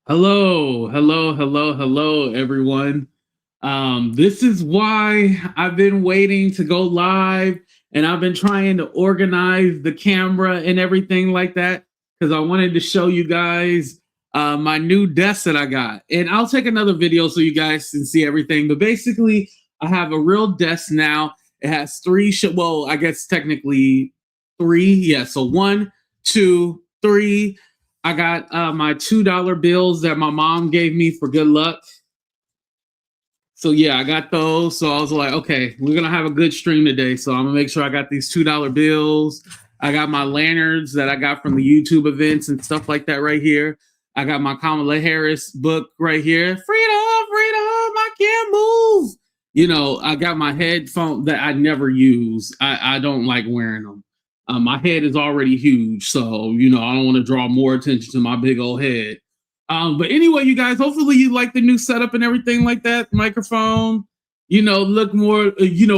Hello, everyone. This is why I've been waiting to go live and I've been trying to organize the camera and everything like that because I wanted to show you guys my new desk that I got. And I'll take another video so you guys can see everything. But basically, I have a real desk now. It has well, I guess technically three. Yeah, so one, two, three. I got my $2 bills that my mom gave me for good luck. So yeah, I got those. So I was like, okay, we're gonna have a good stream today. So I'm gonna make sure I got these $2 bills. I got my lanterns that I got from the YouTube events and stuff like that right here. I got my Kamala Harris book right here. Freedom, freedom, I can't move. I got my headphone that I never use. I don't like wearing them. My head is already huge, so I don't want to draw more attention to my big old head. But anyway, you guys, hopefully you like the new setup and everything like that. Microphone, look more,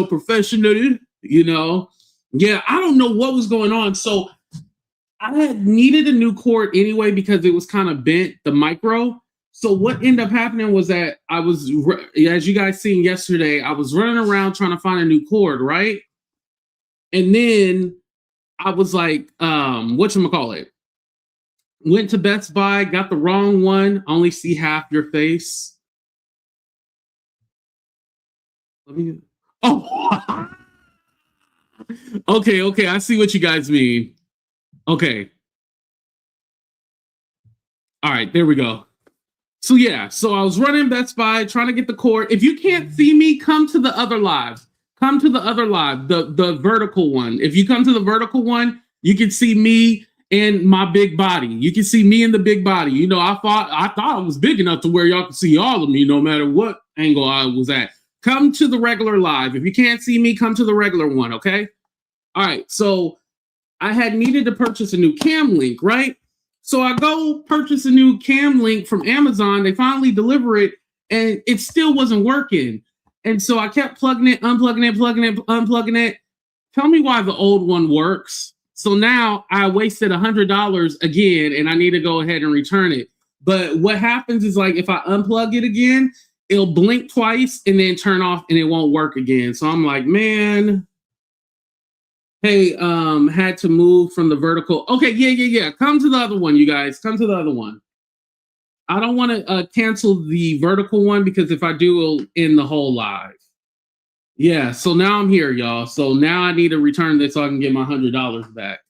professional. Yeah, I don't know what was going on. So I had needed a new cord anyway because it was kind of bent, the micro. So what ended up happening was that I was, as you guys seen yesterday, I was running around trying to find a new cord, right? And then I was like, whatchamacallit? Went to Best Buy, got the wrong one. Only see half your face. Oh, okay. I see what you guys mean. Okay. All right, there we go. So yeah, so I was running Best Buy trying to get the cord. If you can't see me, come to the other live. Come to the other live, the vertical one. If you come to the vertical one, you can see me and my big body. You can see me in the big body. I thought I was big enough to where y'all could see all of me, no matter what angle I was at. Come to the regular live. If you can't see me, come to the regular one, okay? All right, so I had needed to purchase a new cam link, right? So I go purchase a new cam link from Amazon. They finally deliver it, and it still wasn't working. And so I kept plugging it, unplugging it, plugging it, unplugging it. Tell me why the old one works. So now I wasted $100 again, and I need to go ahead and return it. But what happens is, like, if I unplug it again, it'll blink twice and then turn off, and it won't work again. So I'm like, man, hey, had to move from the vertical. Okay, yeah. Come to the other one, you guys. Come to the other one. I don't want to cancel the vertical one because if I do, it'll end the whole live. Yeah, so now I'm here, y'all. So now I need to return this so I can get my $100 back.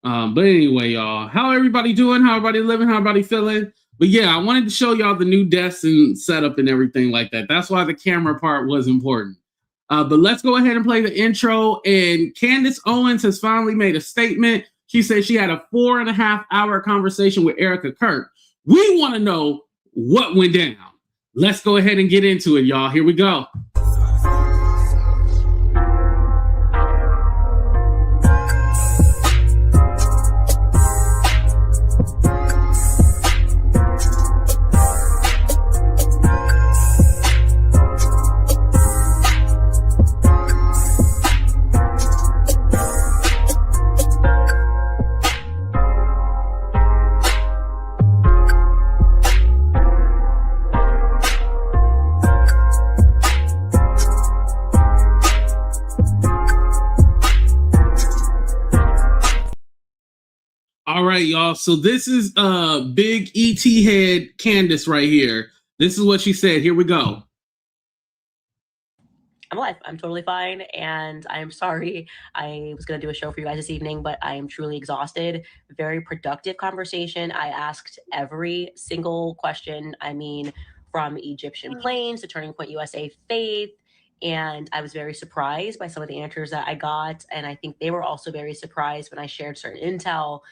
But anyway, y'all, how everybody doing? How everybody living? How everybody feeling? But yeah, I wanted to show y'all the new desk and setup and everything like that. That's why the camera part was important. But let's go ahead and play the intro. And Candace Owens has finally made a statement. She said she had a 4.5-hour conversation with Erika Kirk. We want to know what went down. Let's go ahead and get into it, y'all. Here we go. All right, y'all. So this is big ET head Candace right here. This is what she said. Here we go. I'm alive. I'm totally fine. And I'm sorry. I was going to do a show for you guys this evening, but I am truly exhausted. Very productive conversation. I asked every single question. I mean, from Egyptian planes to Turning Point USA Faith. And I was very surprised by some of the answers that I got. And I think they were also very surprised when I shared certain intel.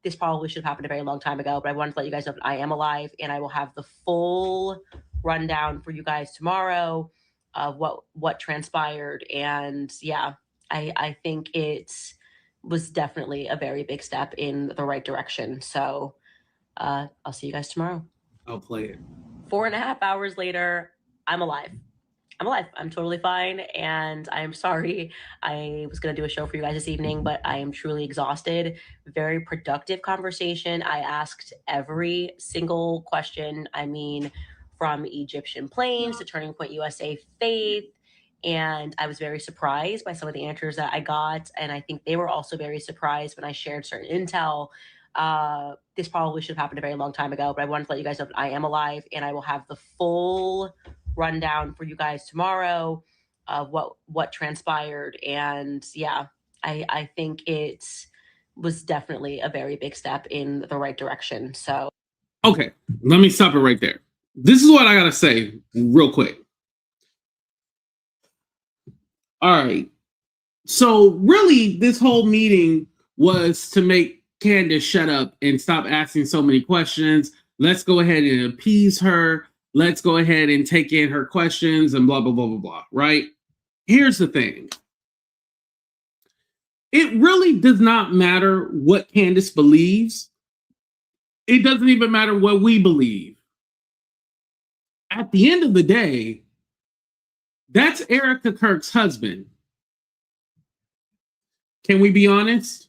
This probably should have happened a very long time ago, but I wanted to let you guys know that I am alive, and I will have the full rundown for you guys tomorrow of what transpired. And yeah, I think it was definitely a very big step in the right direction. So I'll see you guys tomorrow. I'll play it. 4.5 hours later, I'm alive. I'm alive. I'm totally fine. And I'm sorry. I was going to do a show for you guys this evening, but I am truly exhausted. Very productive conversation. I asked every single question. I mean, from Egyptian planes to Turning Point USA Faith. And I was very surprised by some of the answers that I got. And I think they were also very surprised when I shared certain intel. This probably should have happened a very long time ago, but I wanted to let you guys know that I am alive and I will have the full rundown for you guys tomorrow of what transpired. And yeah, I think it was definitely a very big step in the right direction. So okay, let me stop it right there. This is what I gotta say real quick. All right. So really, this whole meeting was to make Candace shut up and stop asking so many questions. Let's go ahead and appease her. Let's go ahead and take in her questions and blah, blah, blah, blah, blah, right? Here's the thing. It really does not matter what Candace believes. It doesn't even matter what we believe. At the end of the day, that's Erika Kirk's husband. Can we be honest?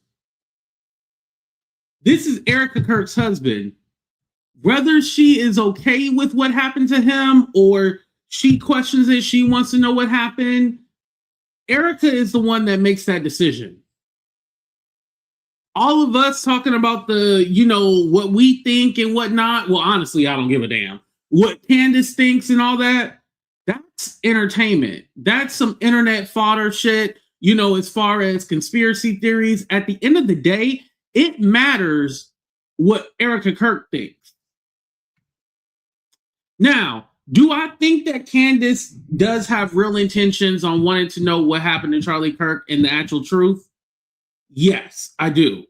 This is Erika Kirk's husband. Whether she is okay with what happened to him or she questions it, she wants to know what happened, Erika is the one that makes that decision. All of us talking about the, what we think and whatnot. Well, honestly, I don't give a damn. What Candace thinks and all that, that's entertainment. That's some internet fodder shit, as far as conspiracy theories. At the end of the day, it matters what Erika Kirk thinks. Now, do I think that Candace does have real intentions on wanting to know what happened to Charlie Kirk and the actual truth? Yes, I do.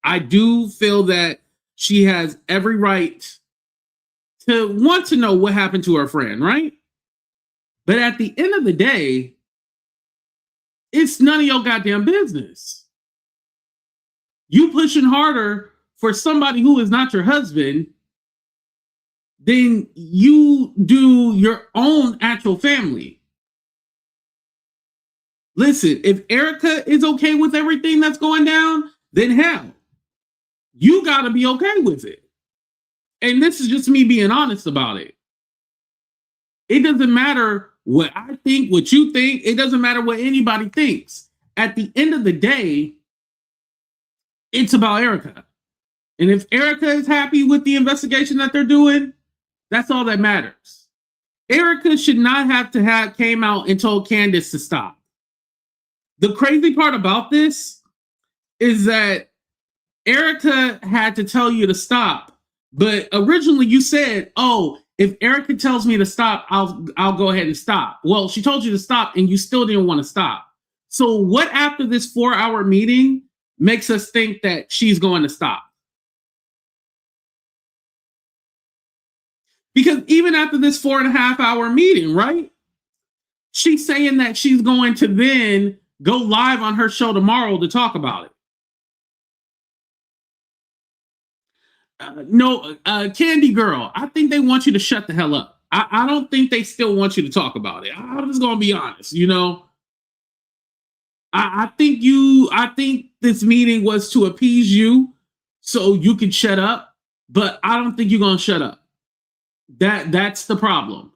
I do feel that she has every right to want to know what happened to her friend, right? But at the end of the day, it's none of your goddamn business. You pushing harder for somebody who is not your husband than you do your own actual family. Listen, if Erika is okay with everything that's going down, then hell, you got to be okay with it. And this is just me being honest about it. It doesn't matter what I think, what you think. It doesn't matter what anybody thinks. At the end of the day, it's about Erika. And if Erika is happy with the investigation that they're doing, that's all that matters. Erika should not have came out and told Candace to stop. The crazy part about this is that Erika had to tell you to stop, but originally you said, "Oh, if Erika tells me to stop, I'll go ahead and stop." Well, she told you to stop, and you still didn't want to stop. So, what after this 4-hour meeting makes us think that she's going to stop? Because even after this 4.5-hour meeting, right? She's saying that she's going to then go live on her show tomorrow to talk about it. Candy girl, I think they want you to shut the hell up. I don't think they still want you to talk about it. I'm just gonna be honest, I think this meeting was to appease you so you can shut up, but I don't think you're gonna shut up. That's the problem.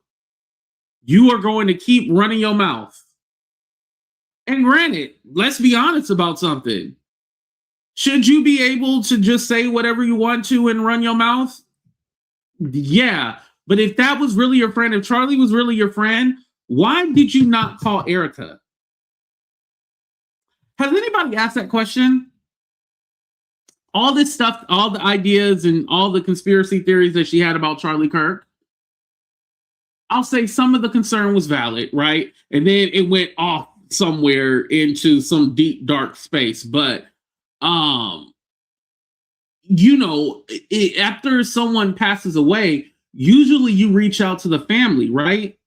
You are going to keep running your mouth. And granted, let's be honest about something. Should you be able to just say whatever you want to and run your mouth? Yeah. But if that was really your friend, if Charlie was really your friend, why did you not call Erika? Has anybody asked that question? All this stuff, all the ideas and all the conspiracy theories that she had about Charlie Kirk, I'll say some of the concern was valid, right? And then it went off somewhere into some deep, dark space. But after someone passes away, usually you reach out to the family, right?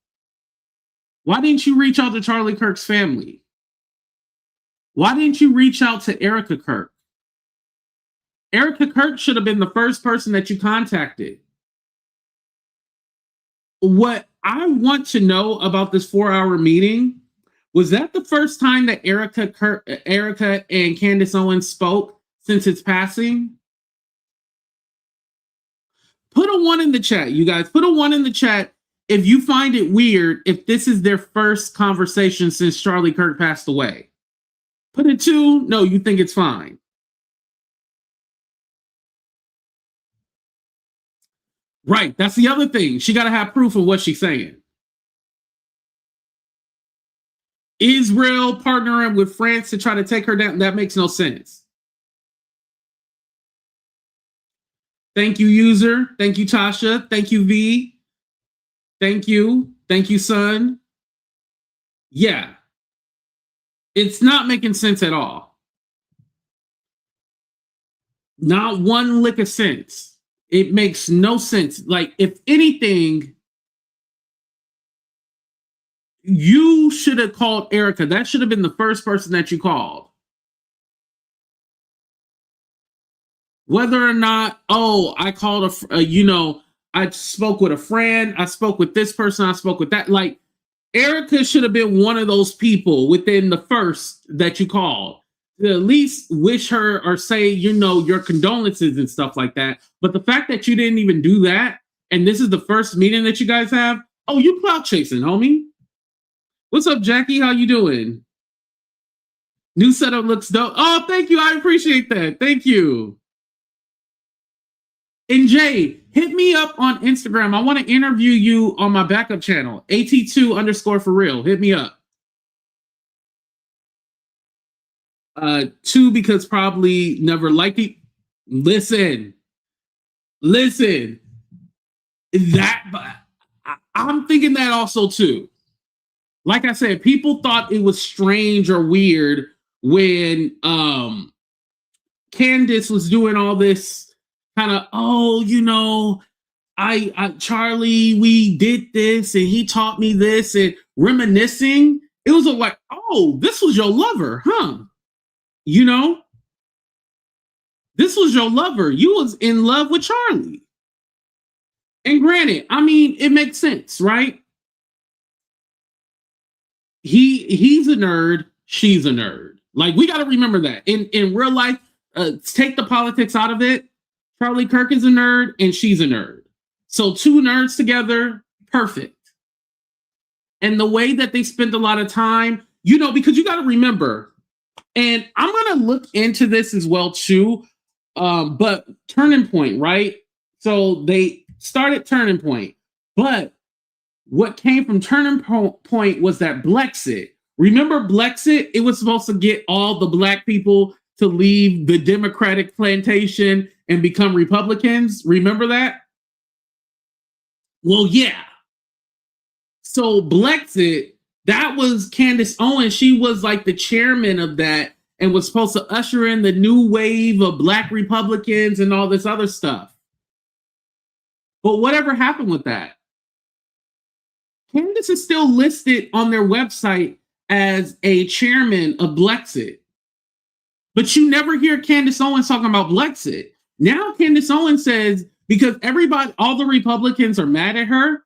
Why didn't you reach out to Charlie Kirk's family? Why didn't you reach out to Erika Kirk? Erika Kirk should have been the first person that you contacted. What I want to know about this 4-hour meeting. Was that the first time that Erika and Candace Owens spoke since its passing? Put a 1 in the chat, you guys. Put a 1 in the chat if you find it weird if this is their first conversation since Charlie Kirk passed away. Put a 2. No, you think it's fine. Right. That's the other thing. She got to have proof of what she's saying. Israel partnering with France to try to take her down. That makes no sense. Thank you, user. Thank you, Tasha. Thank you, V. Thank you. Thank you, son. Yeah. It's not making sense at all. Not one lick of sense. It makes no sense. Like, if anything, you should have called Erika. That should have been the first person that you called. Whether or not, oh, I called I spoke with a friend. I spoke with this person. I spoke with that. Like, Erika should have been one of those people within the first that you called. To at least wish her or say, your condolences and stuff like that. But the fact that you didn't even do that, and this is the first meeting that you guys have, oh, you clout chasing, homie. What's up, Jackie? How you doing? New setup looks dope. Oh, thank you. I appreciate that. Thank you. And Jay, hit me up on Instagram. I want to interview you on my backup channel, AT2_for real. Hit me up. 2 because probably never liked it. Listen. I'm thinking that also too. Like I said, people thought it was strange or weird when Candace was doing all this kind of, Charlie, we did this and he taught me this and reminiscing. It was like, oh, this was your lover, huh? This was your lover. You was in love with Charlie. And granted, I mean, it makes sense, right? He's a nerd. She's a nerd. Like, we got to remember that. In real life, take the politics out of it. Charlie Kirk is a nerd and she's a nerd. So 2 nerds together, perfect. And the way that they spent a lot of time, because you got to remember, and I'm going to look into this as well too, but Turning Point, right? So they started Turning Point, but what came from Turning Point was that Blexit. Remember Blexit? It was supposed to get all the Black people to leave the Democratic plantation and become Republicans. Remember that? Well, yeah. So Blexit, that was Candace Owens. She was like the chairman of that and was supposed to usher in the new wave of Black Republicans and all this other stuff. But whatever happened with that? Candace is still listed on their website as a chairman of Blexit. But you never hear Candace Owens talking about Blexit. Now Candace Owens says, because all the Republicans are mad at her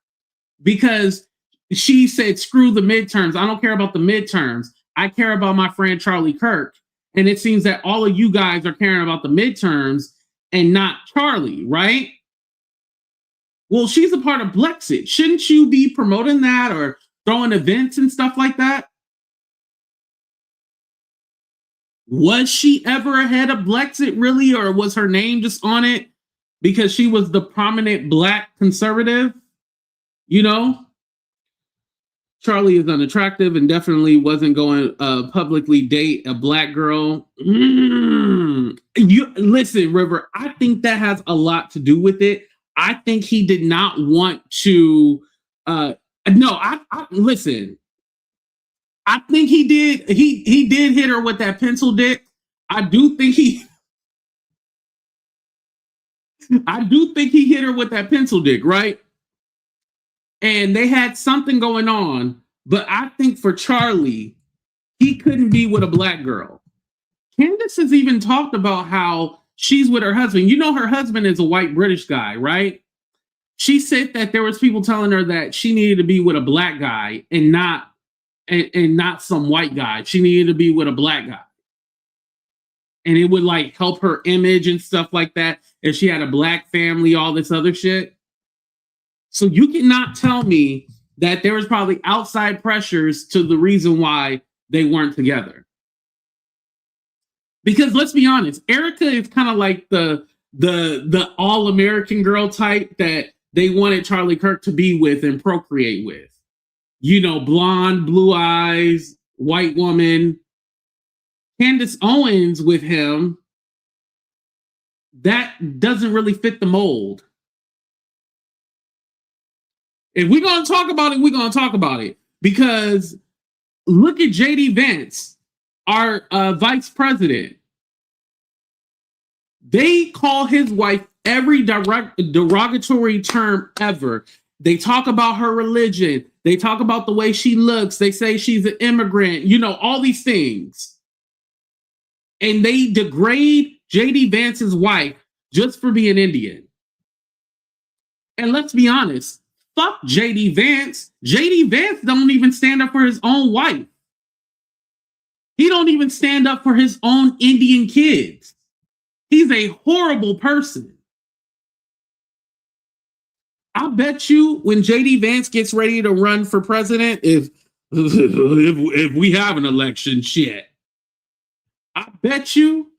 because she said, screw the midterms. I don't care about the midterms. I care about my friend Charlie Kirk. And it seems that all of you guys are caring about the midterms and not Charlie, right? Well, she's a part of Blexit. Shouldn't you be promoting that or throwing events and stuff like that? Was she ever ahead of Blexit, really? Or was her name just on it because she was the prominent Black conservative? Charlie is unattractive and definitely wasn't going publicly date a Black girl. You listen, River, I think that has a lot to do with it. I think he did not want to listen. I think he did. He did hit her with that pencil dick. I do think he hit her with that pencil dick, right? And they had something going on, but I think for Charlie, he couldn't be with a Black girl. Candace has even talked about how she's with her husband. Her husband is a white British guy, right? she said that there was people telling her that she needed to be with a black guy and not some white guy. She needed to be with a black guy. And it would like help her image and stuff like that. If she had a black family, all this other shit. So you cannot tell me that there was probably outside pressures to the reason why they weren't together. Because let's be honest, Erika is kind of like the all-American girl type that they wanted Charlie Kirk to be with and procreate with. You know, blonde, blue eyes, white woman. Candace Owens with him, that doesn't really fit the mold. If we're going to talk about it, we're going to talk about it. Because look at J.D. Vance, our vice president. They call his wife every derogatory term ever. They talk about her religion. They talk about the way she looks. They say she's an immigrant. You know, all these things. And they degrade J.D. Vance's wife just for being Indian. And let's be honest, fuck J.D. Vance. J.D. Vance don't even stand up for his own wife. He don't even stand up for his own Indian kids. He's a horrible person. I bet you when J.D. Vance gets ready to run for president, if we have an election, shit, I bet you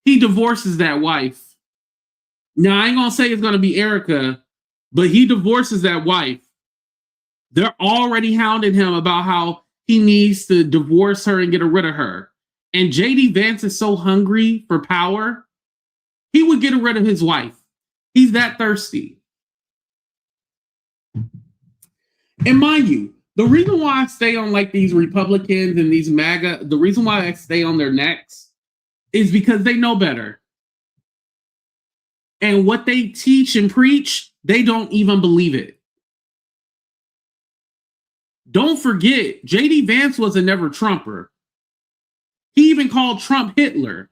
he divorces that wife. Now, I ain't gonna say it's gonna be Erika, but he divorces that wife. They're already hounding him about how he needs to divorce her and get rid of her. And J.D. Vance is so hungry for power, he would get rid of his wife. He's that thirsty. And mind you, the reason why I stay on like these Republicans and these MAGA, the reason why I stay on their necks is because they know better. And what they teach and preach, they don't even believe it. Don't forget, J.D. Vance was a never Trumper. He even called Trump Hitler.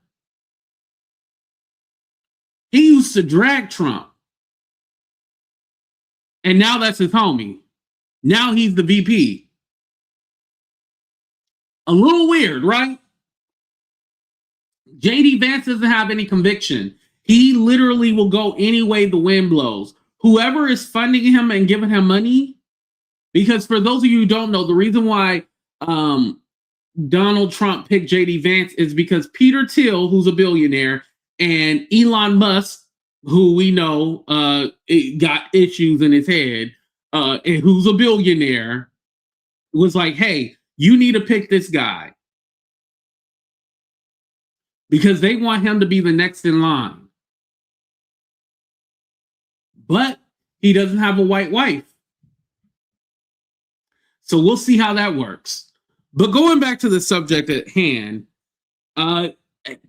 He used to drag Trump. And now that's his homie. Now he's the VP. A little weird, right? J.D. Vance doesn't have any conviction. He literally will go any way the wind blows. Whoever is funding him and giving him money, because for those of you who don't know, the reason why Donald Trump picked J.D. Vance is because Peter Thiel, who's a billionaire, and Elon Musk, who we know got issues in his head, and who's a billionaire, was like, hey, you need to pick this guy. Because they want him to be the next in line. But he doesn't have a white wife. So we'll see how that works. But going back to the subject at hand,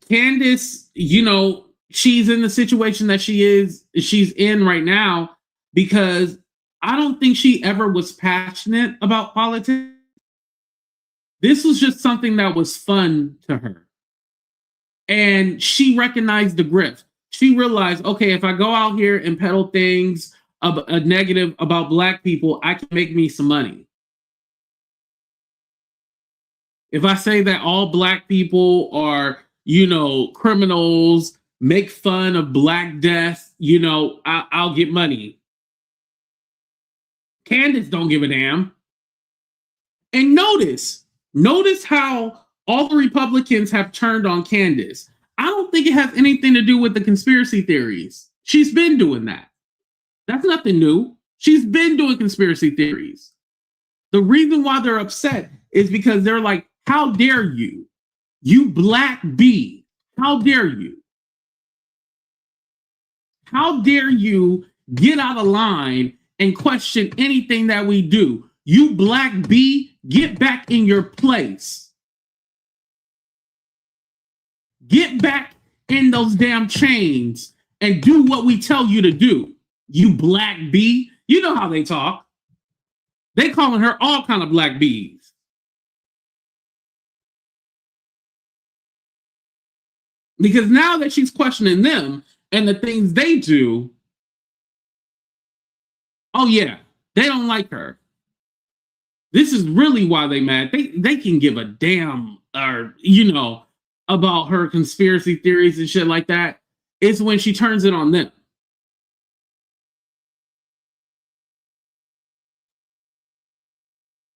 Candace, you know, she's in the situation that she's in right now because I don't think she ever was passionate about politics. This was just something that was fun to her. And she recognized the grift. She realized, okay, if I go out here and peddle things a negative about Black people, I can make me some money. If I say that all Black people are, you know, criminals, make fun of Black death, you know, I'll get money. Candace don't give a damn. And notice how all the Republicans have turned on Candace. I don't think it has anything to do with the conspiracy theories. She's been doing that. That's nothing new. She's been doing conspiracy theories. The reason why they're upset is because they're like, how dare you? You Black bee. How dare you? How dare you get out of line and question anything that we do? You Black bee, get back in your place. Get back in those damn chains and do what we tell you to do. You Black bee. You know how they talk. They calling her all kind of Black bees. Because now that she's questioning them and the things they do, Oh yeah, they don't like her. This is really why they mad. They can give a damn, or about her conspiracy theories and shit like that. It's when she turns it on them.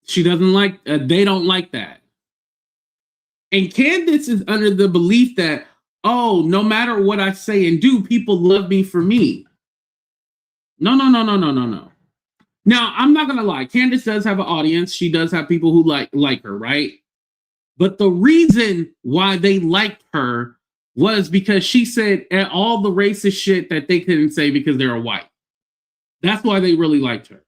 She doesn't like. They don't like that. And Candace is under the belief that, oh, no matter what I say and do, people love me for me. No, no, no, no, no, no, no. Now, I'm not gonna lie. Candace does have an audience. She does have people who like her, right? But the reason why they liked her was because she said all the racist shit that they couldn't say because they're white. That's why they really liked her.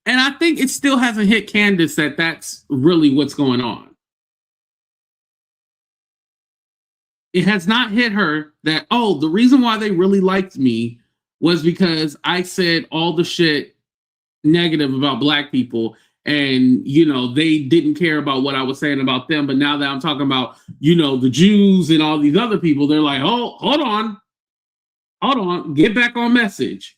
And I think it still hasn't hit Candace that that's really what's going on. It has not hit her that, oh, the reason why they really liked me was because I said all the shit negative about black people, and they didn't care about what I was saying about them. But now that I'm talking about the Jews and all these other people, they're like, oh, hold on, get back on message.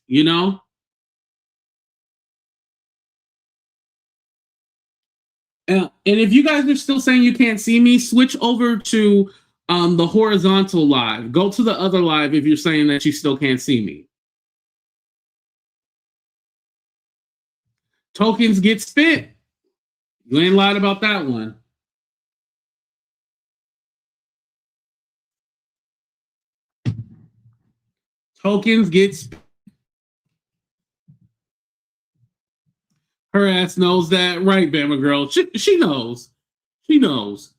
And if you guys are still saying you can't see me, switch over to the horizontal live. Go to the other live if you're saying that you still can't see me. Tokens get spent. You ain't lied about that one. Tokens get spent. Her ass knows that, right, Bama girl? She knows. She knows.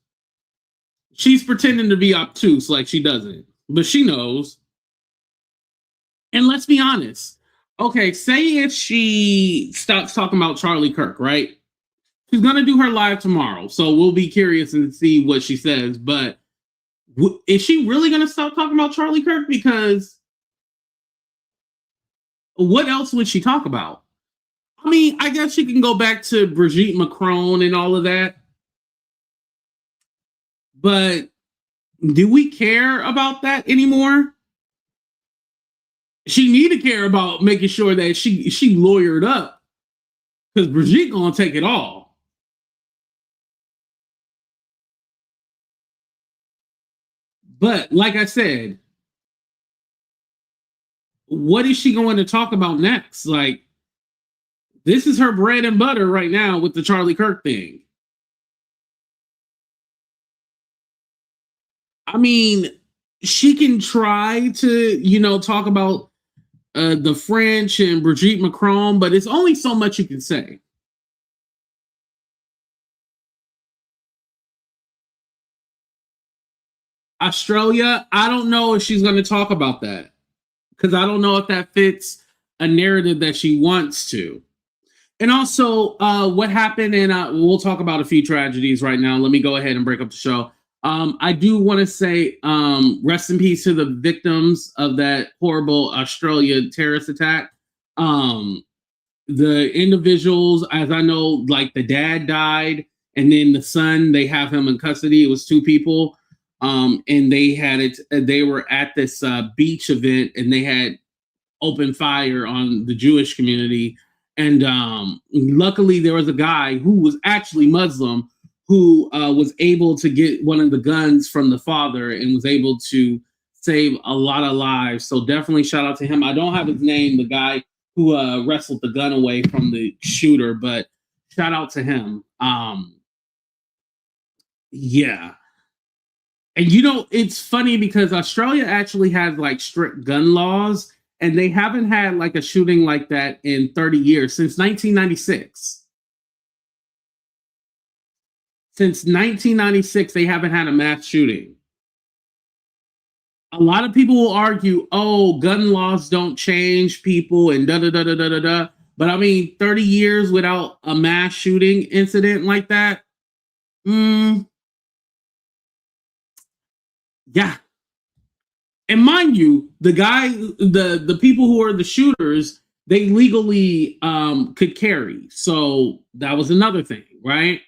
She's pretending to be obtuse like she doesn't, but she knows. And let's be honest. Okay, say if she stops talking about Charlie Kirk, right? She's gonna do her live tomorrow, so we'll be curious and see what she says. But is she really gonna stop talking about Charlie Kirk? Because what else would she talk about? I mean, I guess she can go back to Brigitte Macron and all of that. But do we care about that anymore? She need to care about making sure that she lawyered up, because Brigitte gonna take it all. But like I said, what is she going to talk about next? Like, this is her bread and butter right now with the Charlie Kirk thing. I mean, she can try to, talk about the French and Brigitte Macron, but it's only so much you can say. Australia, I don't know if she's going to talk about that, because I don't know if that fits a narrative that she wants to. And also, what happened, and we'll talk about a few tragedies right now. Let me go ahead and break up the show. I do want to say rest in peace to the victims of that horrible Australia terrorist attack. The individuals, as I know, like the dad died, and then the son, they have him in custody. It was two people. And they were at this beach event, and they had opened fire on the Jewish community. And luckily, there was a guy who was actually Muslim who was able to get one of the guns from the father and was able to save a lot of lives. So definitely shout out to him. I don't have his name, the guy who wrestled the gun away from the shooter, but shout out to him. Yeah. And it's funny because Australia actually has like strict gun laws, and they haven't had like a shooting like that in 30 years, since 1996. Since 1996, they haven't had a mass shooting. A lot of people will argue, oh, gun laws don't change people and da da da da da da da. But I mean, 30 years without a mass shooting incident like that, yeah. And mind you, the people who are the shooters, they legally could carry. So that was another thing, right?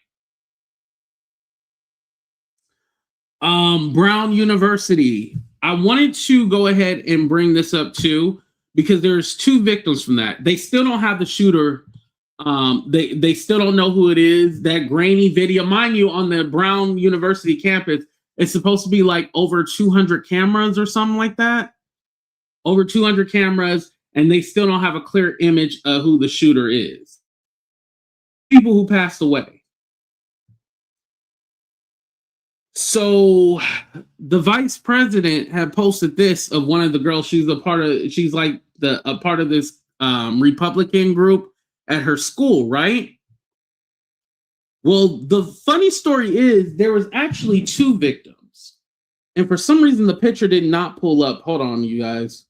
Brown University, I wanted to go ahead and bring this up too, because there's two victims from that. They still don't have the shooter. They still don't know who it is. That grainy video, mind you, on the Brown University campus, it's supposed to be like over 200 cameras or something like that. Over 200 cameras, and they still don't have a clear image of who the shooter is. People who passed away. So the vice president had posted this of one of the girls. She's a part of. She's like a part of this Republican group at her school, right? Well, the funny story is there was actually two victims, and for some reason the picture did not pull up. Hold on, you guys.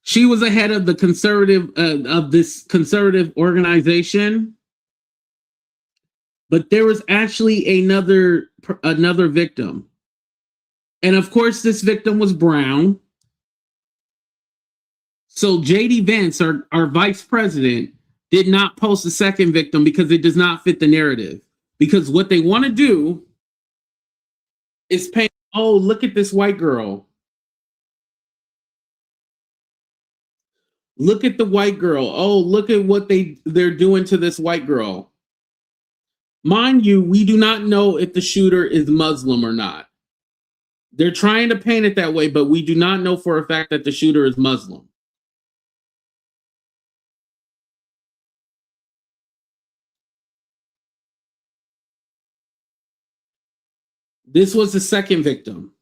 She was a head of the conservative of this conservative organization, but there was actually another victim, and of course, this victim was brown. So JD Vance, our vice president, did not post the second victim because it does not fit the narrative. Because what they want to do is paint, oh, look at this white girl. Look at the white girl. Oh, look at what they're doing to this white girl. Mind you, we do not know if the shooter is Muslim or not. They're trying to paint it that way, but we do not know for a fact that the shooter is Muslim. This was the second victim.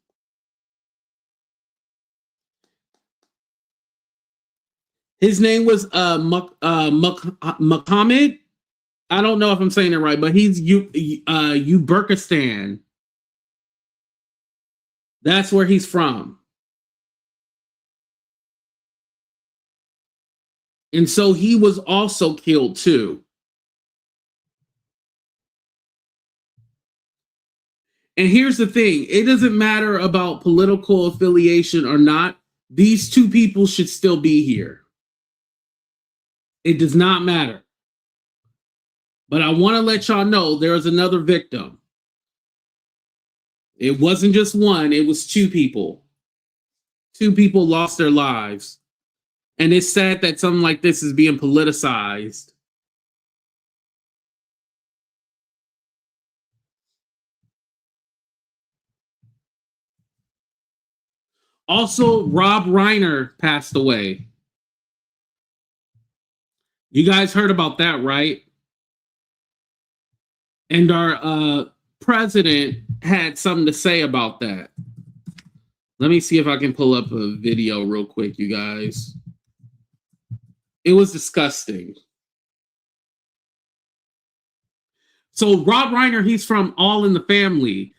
His name was Muhammad. I don't know if I'm saying it right, but he's Uzbekistan. That's where he's from. And so he was also killed too. And here's the thing, it doesn't matter about political affiliation or not. These two people should still be here. It does not matter. But I want to let y'all know there is another victim. It wasn't just one, it was two people. Two people lost their lives. And it's sad that something like this is being politicized. Also, Rob Reiner passed away. You guys heard about that, right? And our president had something to say about that. Let me see if I can pull up a video real quick, you guys. It was disgusting. So Rob Reiner, he's from All in the Family.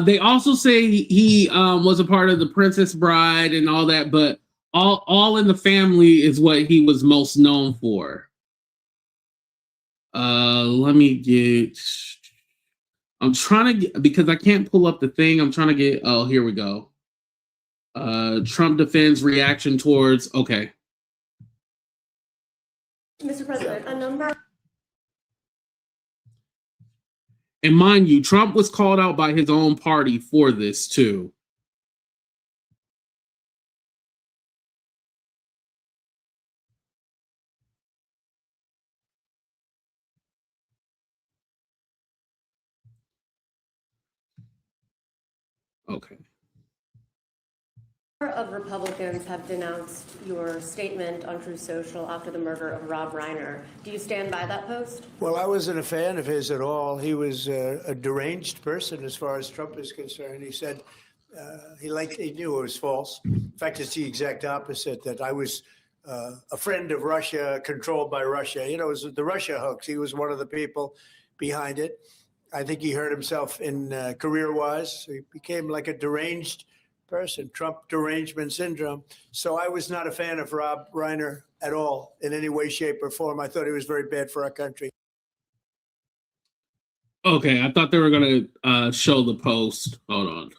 They also say he was a part of The Princess Bride and all that, but All in the Family is what he was most known for. Let me get. I'm trying to get, because I can't pull up the thing. I'm trying to get. Oh, here we go. Trump defends reaction towards. Okay. Mr. President, a number. And mind you, Trump was called out by his own party for this too. Okay. Of Republicans have denounced your statement on Truth Social after the murder of Rob Reiner. Do you stand by that post? Well, I wasn't a fan of his at all. He was a deranged person as far as Trump is concerned. He said he knew it was false. In fact, it's the exact opposite, that I was a friend of Russia, controlled by Russia. You know, it was the Russia hoax. He was one of the people behind it. I think he hurt himself in career-wise. He became like a deranged person, Trump derangement syndrome. So I was not a fan of Rob Reiner at all in any way, shape, or form. I thought he was very bad for our country. Okay, I thought they were going to show the post. Hold on.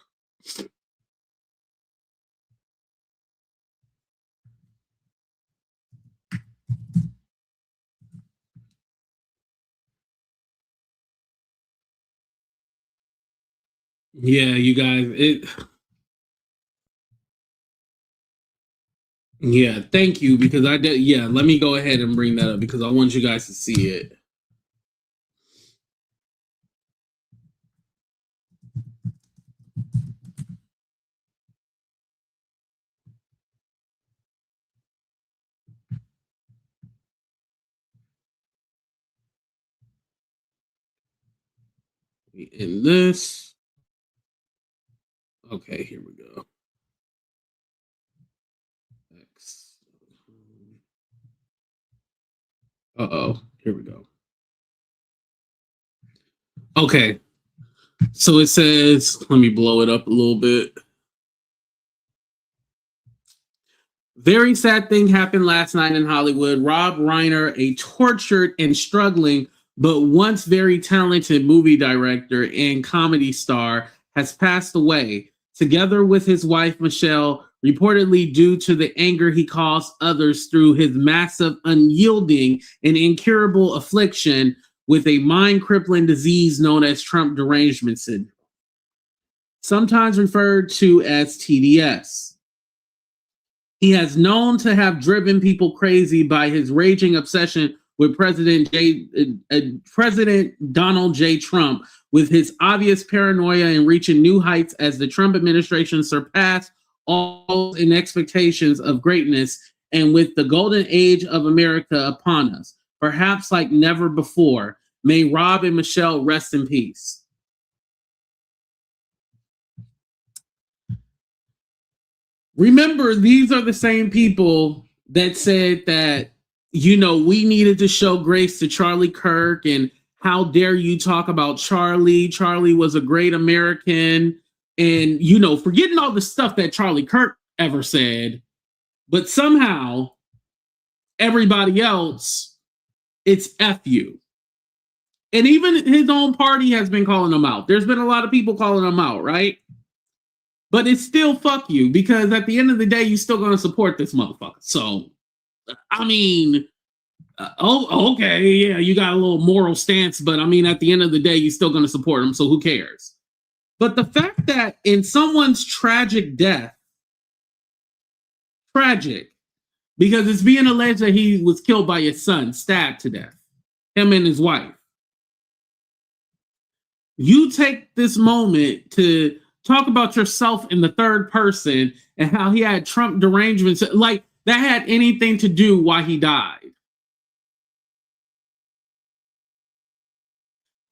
Yeah, you guys. Yeah, thank you because I did. Yeah, let me go ahead and bring that up because I want you guys to see it. In this. Okay, here we go. Here we go. Okay, so it says, let me blow it up a little bit. Very sad thing happened last night in Hollywood. Rob Reiner, a tortured and struggling, but once very talented movie director and comedy star, has passed away, together with his wife, Michelle, reportedly due to the anger he caused others through his massive, unyielding, and incurable affliction with a mind-crippling disease known as Trump derangement syndrome, sometimes referred to as TDS. He has known to have driven people crazy by his raging obsession with President Donald J. Trump, with his obvious paranoia and reaching new heights as the Trump administration surpassed all in expectations of greatness, and with the golden age of America upon us, perhaps like never before. May Rob and Michelle rest in peace. Remember, these are the same people that said that, you know, we needed to show grace to Charlie Kirk, and how dare you talk about Charlie? Charlie was a great American, and, you know, forgetting all the stuff that Charlie Kirk ever said, but somehow everybody else, it's F you. And even his own party has been calling him out. There's been a lot of people calling him out, right? But it's still fuck you, because at the end of the day, you're still going to support this motherfucker. So, I mean, okay, yeah, you got a little moral stance, but I mean, at the end of the day, you're still going to support him. So who cares? But the fact that in someone's tragic death, tragic, because it's being alleged that he was killed by his son, stabbed to death, him and his wife. You take this moment to talk about yourself in the third person and how he had Trump derangements, like that had anything to do why he died.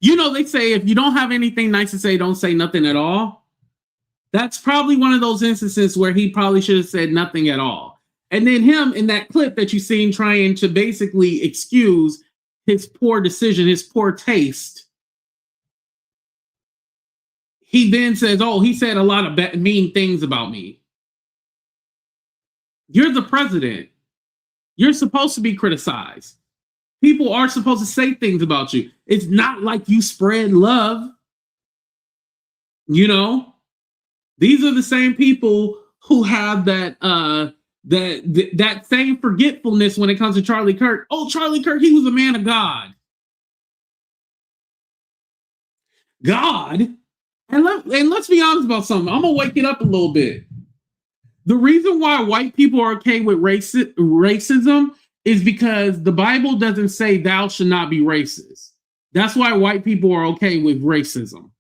You know, they say if you don't have anything nice to say, don't say nothing at all. That's probably one of those instances where he probably should have said nothing at all. And then him in that clip that you've seen trying to basically excuse his poor decision, his poor taste. He then says, oh, he said a lot of mean things about me. You're the president. You're supposed to be criticized. People are supposed to say things about you. It's not like you spread love. You know, these are the same people who have that same forgetfulness when it comes to Charlie Kirk. Oh, Charlie Kirk, he was a man of God. God? And let's be honest about something. I'm going to wake it up a little bit. The reason why white people are okay with racism is because the Bible doesn't say thou should not be racist. That's why white people are okay with racism.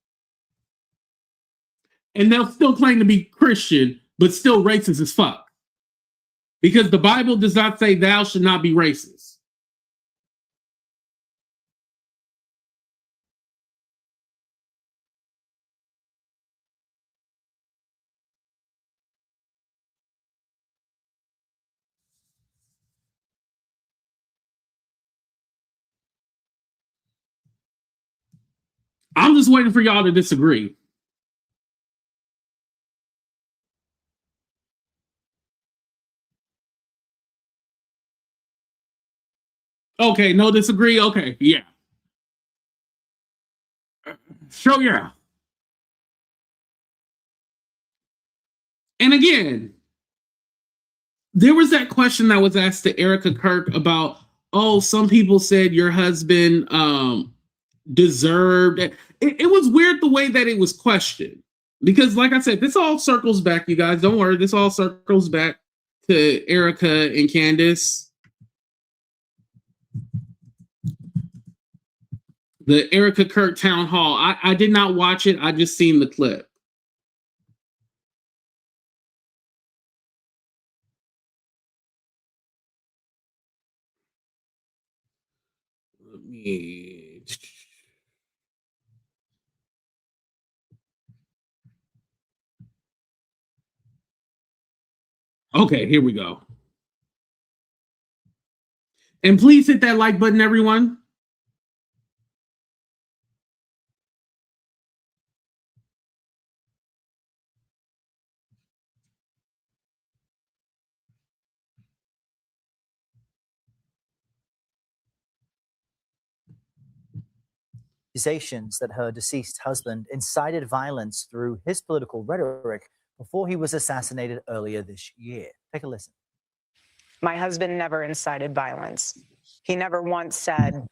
And they'll still claim to be Christian, but still racist as fuck. Because the Bible does not say thou should not be racist. I'm just waiting for y'all to disagree. Okay, no disagree. Okay, yeah. Sure, yeah. And again, there was that question that was asked to Erika Kirk about, oh, some people said your husband deserved it. It was weird the way that it was questioned. Because like I said, this all circles back, you guys. Don't worry. This all circles back to Erika and Candace. The Erika Kirk town hall. I did not watch it. I just seen the clip. Let me... Okay, here we go. And please hit that like button, everyone. Accusations that her deceased husband incited violence through his political rhetoric before he was assassinated earlier this year. Take a listen. My husband never incited violence. He never once said,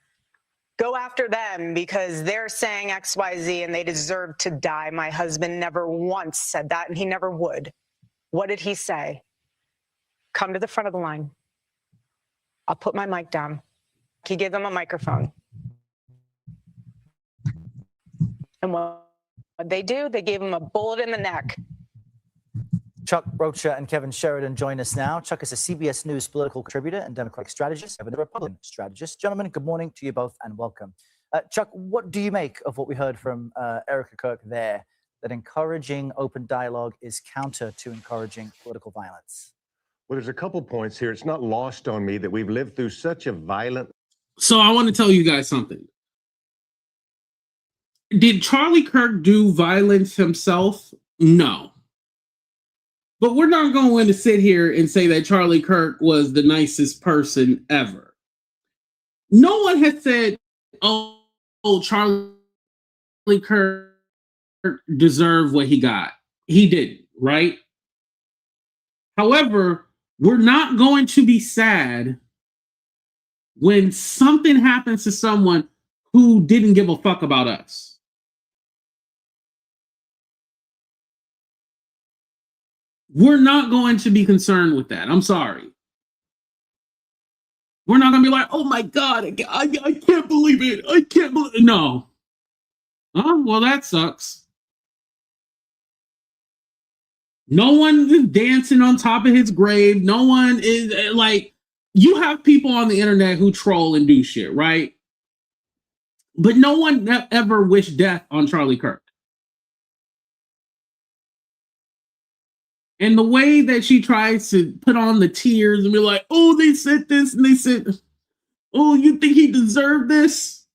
go after them because they're saying XYZ and they deserve to die. My husband never once said that, and he never would. What did he say? Come to the front of the line. I'll put my mic down. He gave them a microphone. And what they do, they gave him a bullet in the neck. Chuck Rocha and Kevin Sheridan join us now. Chuck is a CBS News political contributor and Democratic strategist, Kevin, a Republican strategist. Gentlemen, good morning to you both and welcome. Chuck, what do you make of what we heard from Erika Kirk there, that encouraging open dialogue is counter to encouraging political violence? Well, there's a couple points here. It's not lost on me that we've lived through such a violent... So I want to tell you guys something. Did Charlie Kirk do violence himself? No. But we're not going to sit here and say that Charlie Kirk was the nicest person ever. No one has said, oh Charlie Kirk deserved what he got. He didn't, right? However, we're not going to be sad when something happens to someone who didn't give a fuck about us. We're not going to be concerned with that. I'm sorry. We're not going to be like, oh my God, I can't believe it. I can't believe it. No. Oh, well, that sucks. No one is dancing on top of his grave. No one is like, you have people on the internet who troll and do shit, right? But no one ever wished death on Charlie Kirk. And the way that she tries to put on the tears and be like, oh, they said this and they said, oh, you think he deserved this?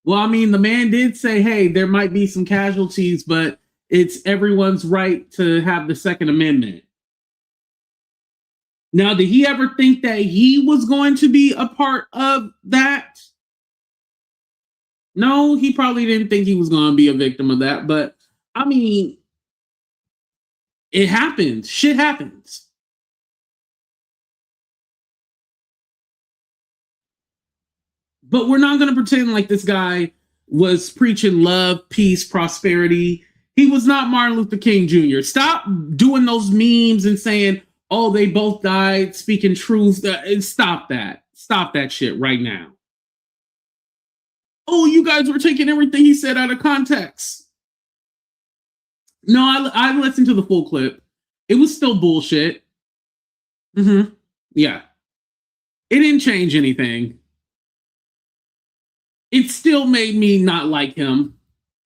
Well, I mean, the man did say, hey, there might be some casualties, but it's everyone's right to have the Second Amendment. Now, did he ever think that he was going to be a part of that? No, he probably didn't think he was going to be a victim of that. But I mean, it happens. Shit happens. But we're not going to pretend like this guy was preaching love, peace, prosperity. He was not Martin Luther King Jr. Stop doing those memes and saying, oh, they both died speaking truth. Stop that. Stop that shit right now. Oh, you guys were taking everything he said out of context. No, I listened to the full clip. It was still bullshit. Yeah. It didn't change anything. It still made me not like him.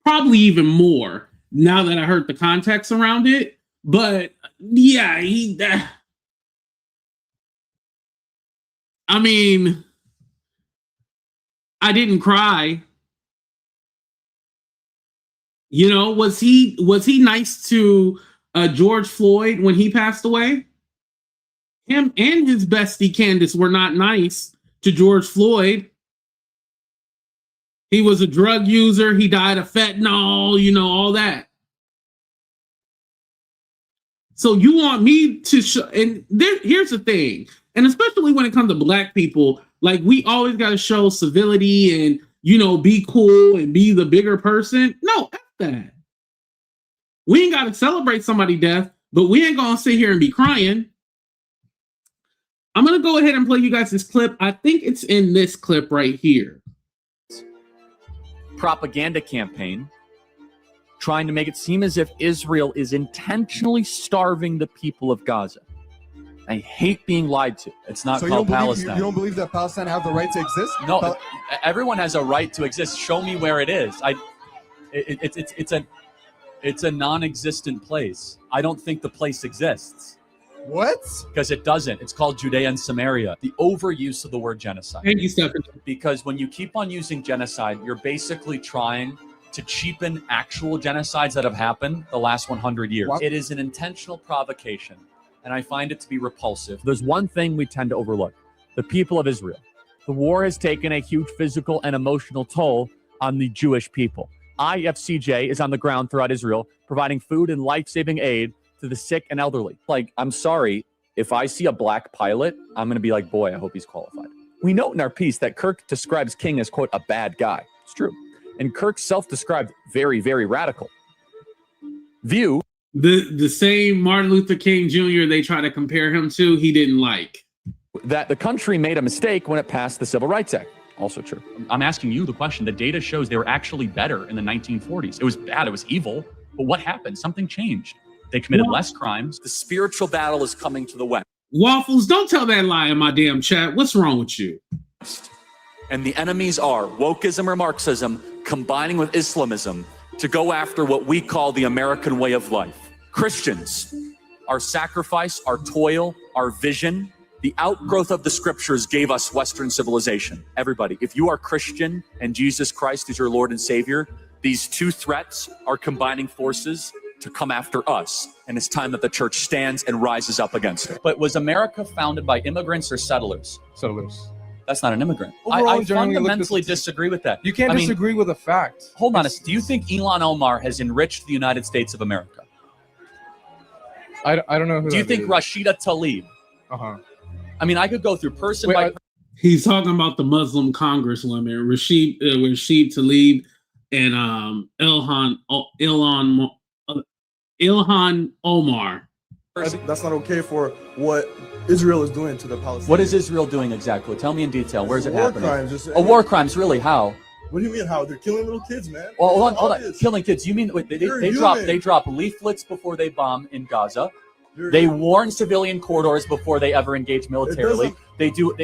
Probably even more now that I heard the context around it. But yeah, I mean, I didn't cry. You know, was he nice to George Floyd when he passed away? Him and his bestie Candace were not nice to George Floyd. He was a drug user. He died of fentanyl, you know, all that. So you want me to show, and here's the thing, and especially when it comes to Black people, like we always got to show civility and, you know, be cool and be the bigger person. No, F that. We ain't got to celebrate somebody's death, but we ain't going to sit here and be crying. I'm going to go ahead and play you guys this clip. I think it's in this clip right here. Propaganda campaign trying to make it seem as if Israel is intentionally starving the people of Gaza. I hate being lied to. It's not called Palestine. You don't believe that Palestine have the right to exist? No, everyone has a right to exist. Show me where it is. It's a non-existent place. I don't think the place exists. What? Because it doesn't. It's called Judea and Samaria. The overuse of the word genocide. Thank you, Stephanie. Because when you keep on using genocide, you're basically trying to cheapen actual genocides that have happened the last 100 years. What? It is an intentional provocation, and I find it to be repulsive. There's one thing we tend to overlook: the people of Israel. The war has taken a huge physical and emotional toll on the Jewish people. IFCJ is on the ground throughout Israel, providing food and life-saving aid to the sick and elderly. Like, I'm sorry, if I see a black pilot, I'm going to be like, boy, I hope he's qualified. We note in our piece that Kirk describes King as, quote, a bad guy. It's true. And Kirk self-described very, very radical view. The same Martin Luther King Jr. they try to compare him to, he didn't like. That the country made a mistake when it passed the Civil Rights Act. Also true. I'm asking you the question. The data shows they were actually better in the 1940s. It was bad. It was evil. But what happened? Something changed. They committed less crimes. The spiritual battle is coming to the West. Waffles, don't tell that lie in my damn chat. What's wrong with you? And the enemies are wokeism or Marxism combining with Islamism to go after what we call the American way of life. Christians, our sacrifice, our toil, our vision, the outgrowth of the scriptures gave us Western civilization. Everybody, if you are Christian and Jesus Christ is your Lord and Savior, these two threats are combining forces to come after us. And it's time that the church stands and rises up against it. But was America founded by immigrants or settlers? Settlers. That's not an immigrant. Overall, I fundamentally disagree with that. You can't disagree with a fact. Hold on. Do you think Ilhan Omar has enriched the United States of America? I don't know who. Do you think Rashida Tlaib? Uh-huh. I mean, I could go through person by person. He's talking about the Muslim Congresswoman, Rashid Tlaib and Ilhan Omar. That's not okay for what Israel is doing to the Palestinians. What is Israel doing exactly? Tell me in detail. Where's it happening? Crimes. War crimes, really? How? What do you mean how? They're killing little kids, man. Well, hold on. Killing kids. You mean they drop leaflets before they bomb in Gaza? They warn civilian corridors before they ever engage militarily. They do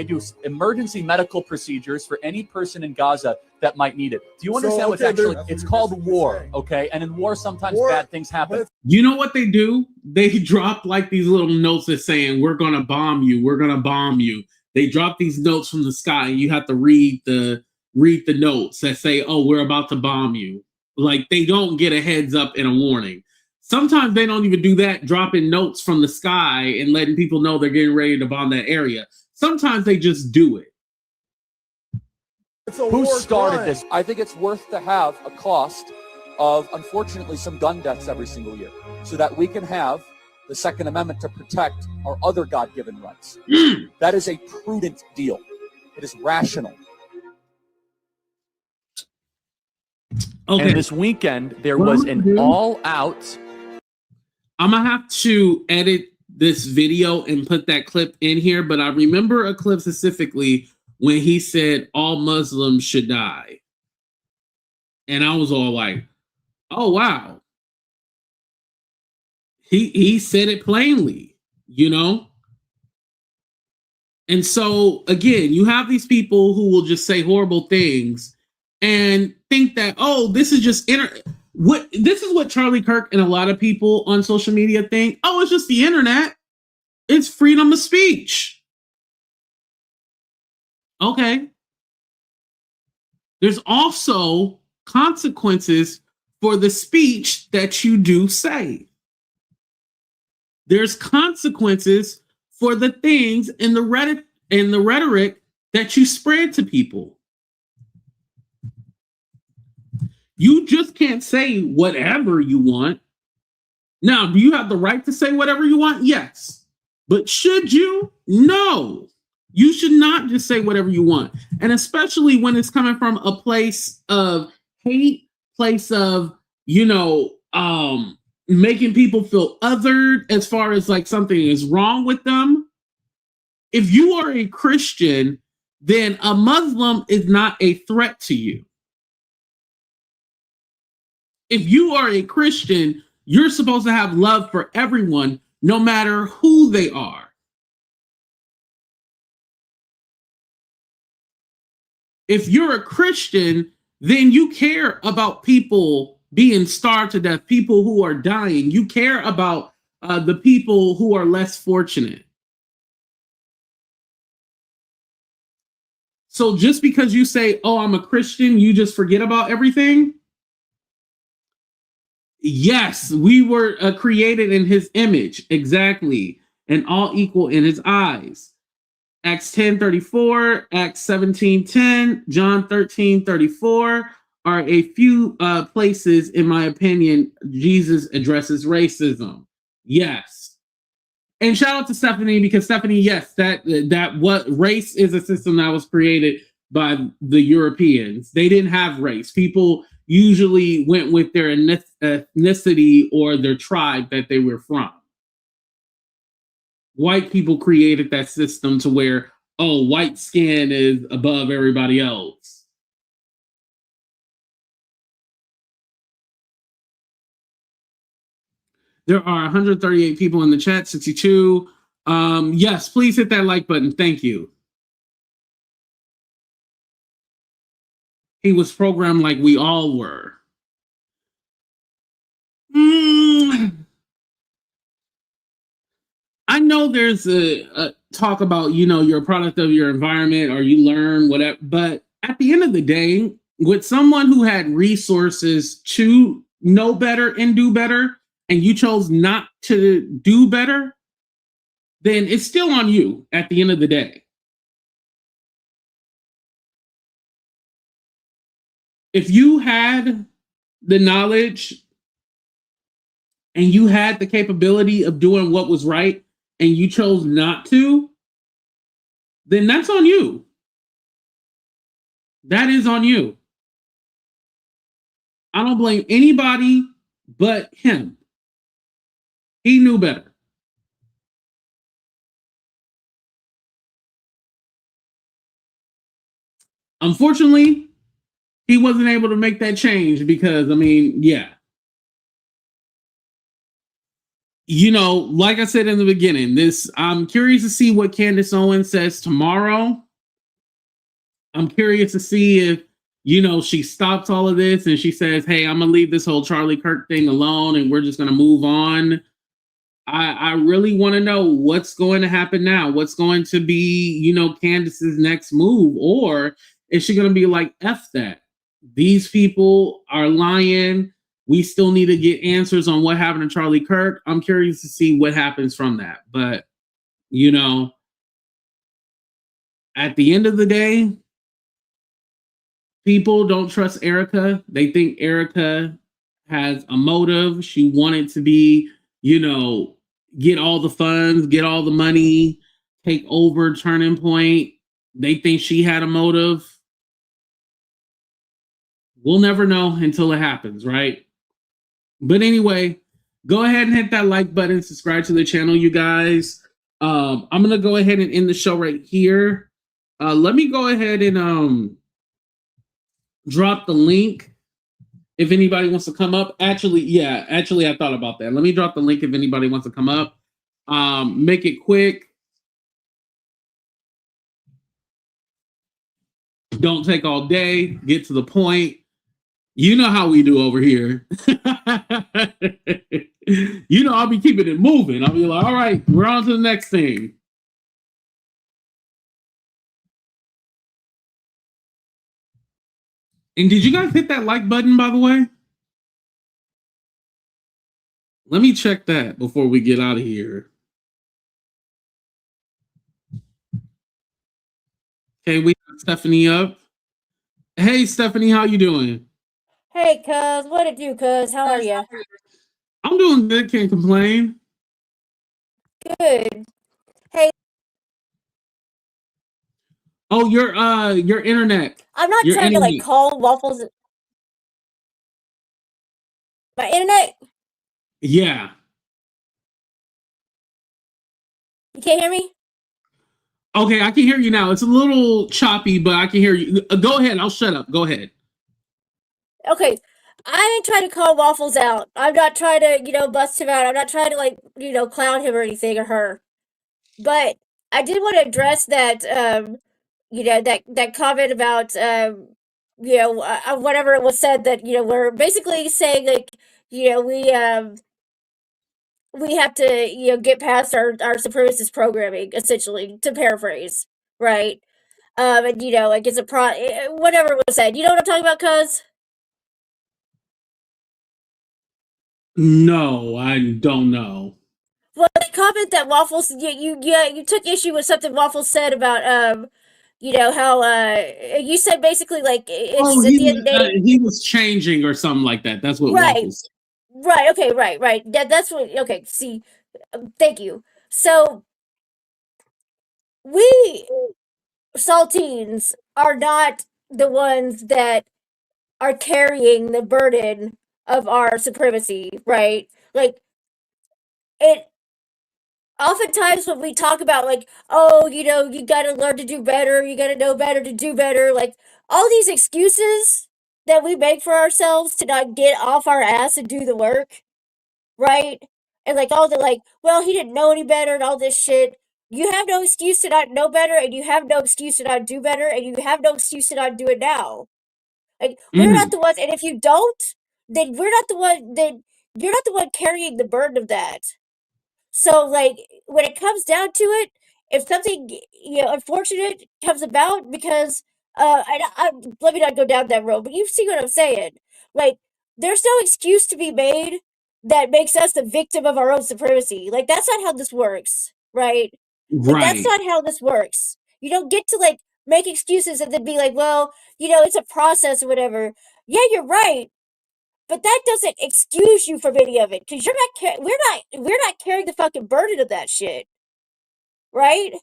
emergency medical procedures for any person in Gaza that might need it. Do you understand what's actually? It's called war, okay? And in war, sometimes bad things happen. You know what they do? They drop like these little notes that saying, "We're gonna bomb you. We're gonna bomb you." They drop these notes from the sky, and you have to read the notes that say, "Oh, we're about to bomb you." Like they don't get a heads up and a warning. Sometimes they don't even do that, dropping notes from the sky and letting people know they're getting ready to bomb that area. Sometimes they just do it. Who started this? I think it's worth to have a cost of, unfortunately, some gun deaths every single year so that we can have the Second Amendment to protect our other God-given rights. That is a prudent deal. It is rational. Okay. And this weekend, there was an all-out... I'm going to have to edit this video and put that clip in here, but I remember a clip specifically when he said all Muslims should die. And I was all like, oh, wow. He said it plainly, you know? And so, again, you have these people who will just say horrible things and think that, oh, this is just this is what Charlie Kirk and a lot of people on social media think. Oh, it's just the internet. It's freedom of speech. Okay. There's also consequences for the speech that you do say. There's consequences for the things in the rhetoric that you spread to people. You just can't say whatever you want. Now, do you have the right to say whatever you want? Yes. But should you? No. You should not just say whatever you want. And especially when it's coming from a place of hate, place of, making people feel othered as far as like something is wrong with them. If you are a Christian, then a Muslim is not a threat to you. If you are a Christian, you're supposed to have love for everyone, no matter who they are. If you're a Christian, then you care about people being starved to death, people who are dying. You care about the people who are less fortunate. So just because you say, oh, I'm a Christian, you just forget about everything? Yes, we were created in his image, exactly, and all equal in his eyes. Acts 10:34, Acts 17:10, John 13:34 are a few places, in my opinion, Jesus addresses racism. Yes. And shout out to Stephanie, because Stephanie, yes, that what race is a system that was created by the Europeans. They didn't have race. People usually went with their ethnicity or their tribe that they were from. White people created that system to where, oh, white skin is above everybody else. There are 138 people in the chat, 62. Yes, please hit that like button. Thank you. He was programmed like we all were. I know there's a talk about, you're a product of your environment or you learn whatever, but at the end of the day, with someone who had resources to know better and do better, and you chose not to do better, then it's still on you at the end of the day. If you had the knowledge and you had the capability of doing what was right and you chose not to, then that's on you. That is on you. I don't blame anybody but him. He knew better. Unfortunately, he wasn't able to make that change because, yeah. Like I said in the beginning, I'm curious to see what Candace Owens says tomorrow. I'm curious to see if, she stops all of this and she says, hey, I'm going to leave this whole Charlie Kirk thing alone and we're just going to move on. I really want to know what's going to happen now. What's going to be, Candace's next move? Or is she going to be like, F that? These people are lying. We still need to get answers on what happened to Charlie Kirk. I'm curious to see what happens from that. But, at the end of the day, people don't trust Erika. They think Erika has a motive. She wanted to be, get all the funds, get all the money, take over Turning Point. They think she had a motive. We'll never know until it happens, right? But anyway, go ahead and hit that like button, subscribe to the channel, you guys. I'm going to go ahead and end the show right here. Let me go ahead and drop the link if anybody wants to come up. Actually, I thought about that. Let me drop the link if anybody wants to come up. Make it quick. Don't take all day. Get to the point. You know how we do over here. I'll be keeping it moving. I'll be like, all right, we're on to the next thing. And did you guys hit that like button, by the way? Let me check that before we get out of here. Okay, we got Stephanie up. Hey, Stephanie, how you doing? Hey, cuz, what it do, cuz? How are you? I'm doing good, can't complain. Good. Hey. Oh, your internet. I'm not Your trying to internet. like call waffles. My internet? Yeah. You can't hear me? Okay, I can hear you now. It's a little choppy, but I can hear you. Go ahead. I'll shut up. Go ahead. Okay. I ain't trying to call Waffles out. I'm not trying to, bust him out. I'm not trying to, clown him or anything or her. But I did want to address that, that comment about, whatever it was said that, we're basically saying, like, we have to, get past our supremacist programming, essentially, to paraphrase, right? And, like, it's whatever was said. You know what I'm talking about, cuz? No, I don't know. Well, the comment that Waffles, you took issue with something Waffles said about, how, you said basically, like, it's at the end of the day. He was changing or something like that. That's what Right. Waffles said. Right, okay, right. That's what, okay, see, thank you. So, we saltines are not the ones that are carrying the burden of our supremacy, right? Like, it oftentimes when we talk about, like, oh, you gotta learn to do better, you gotta know better to do better, like, all these excuses that we make for ourselves to not get off our ass and do the work, right? And, like, all the, like, well, he didn't know any better and all this shit. You have no excuse to not know better, and you have no excuse to not do better, and you have no excuse to not do it now. Like, we're not the ones, and if you don't, then we're not the one, then you're not the one carrying the burden of that. So, like, when it comes down to it, if something, unfortunate comes about because, let me not go down that road, but you see what I'm saying. Like, there's no excuse to be made that makes us the victim of our own supremacy. Like, that's not how this works, right? Like, that's Right. not how this works. You don't get to, like, make excuses and then be like, well, it's a process or whatever. Yeah, you're right. But that doesn't excuse you from any of it, because we're not carrying the fucking burden of that shit, right?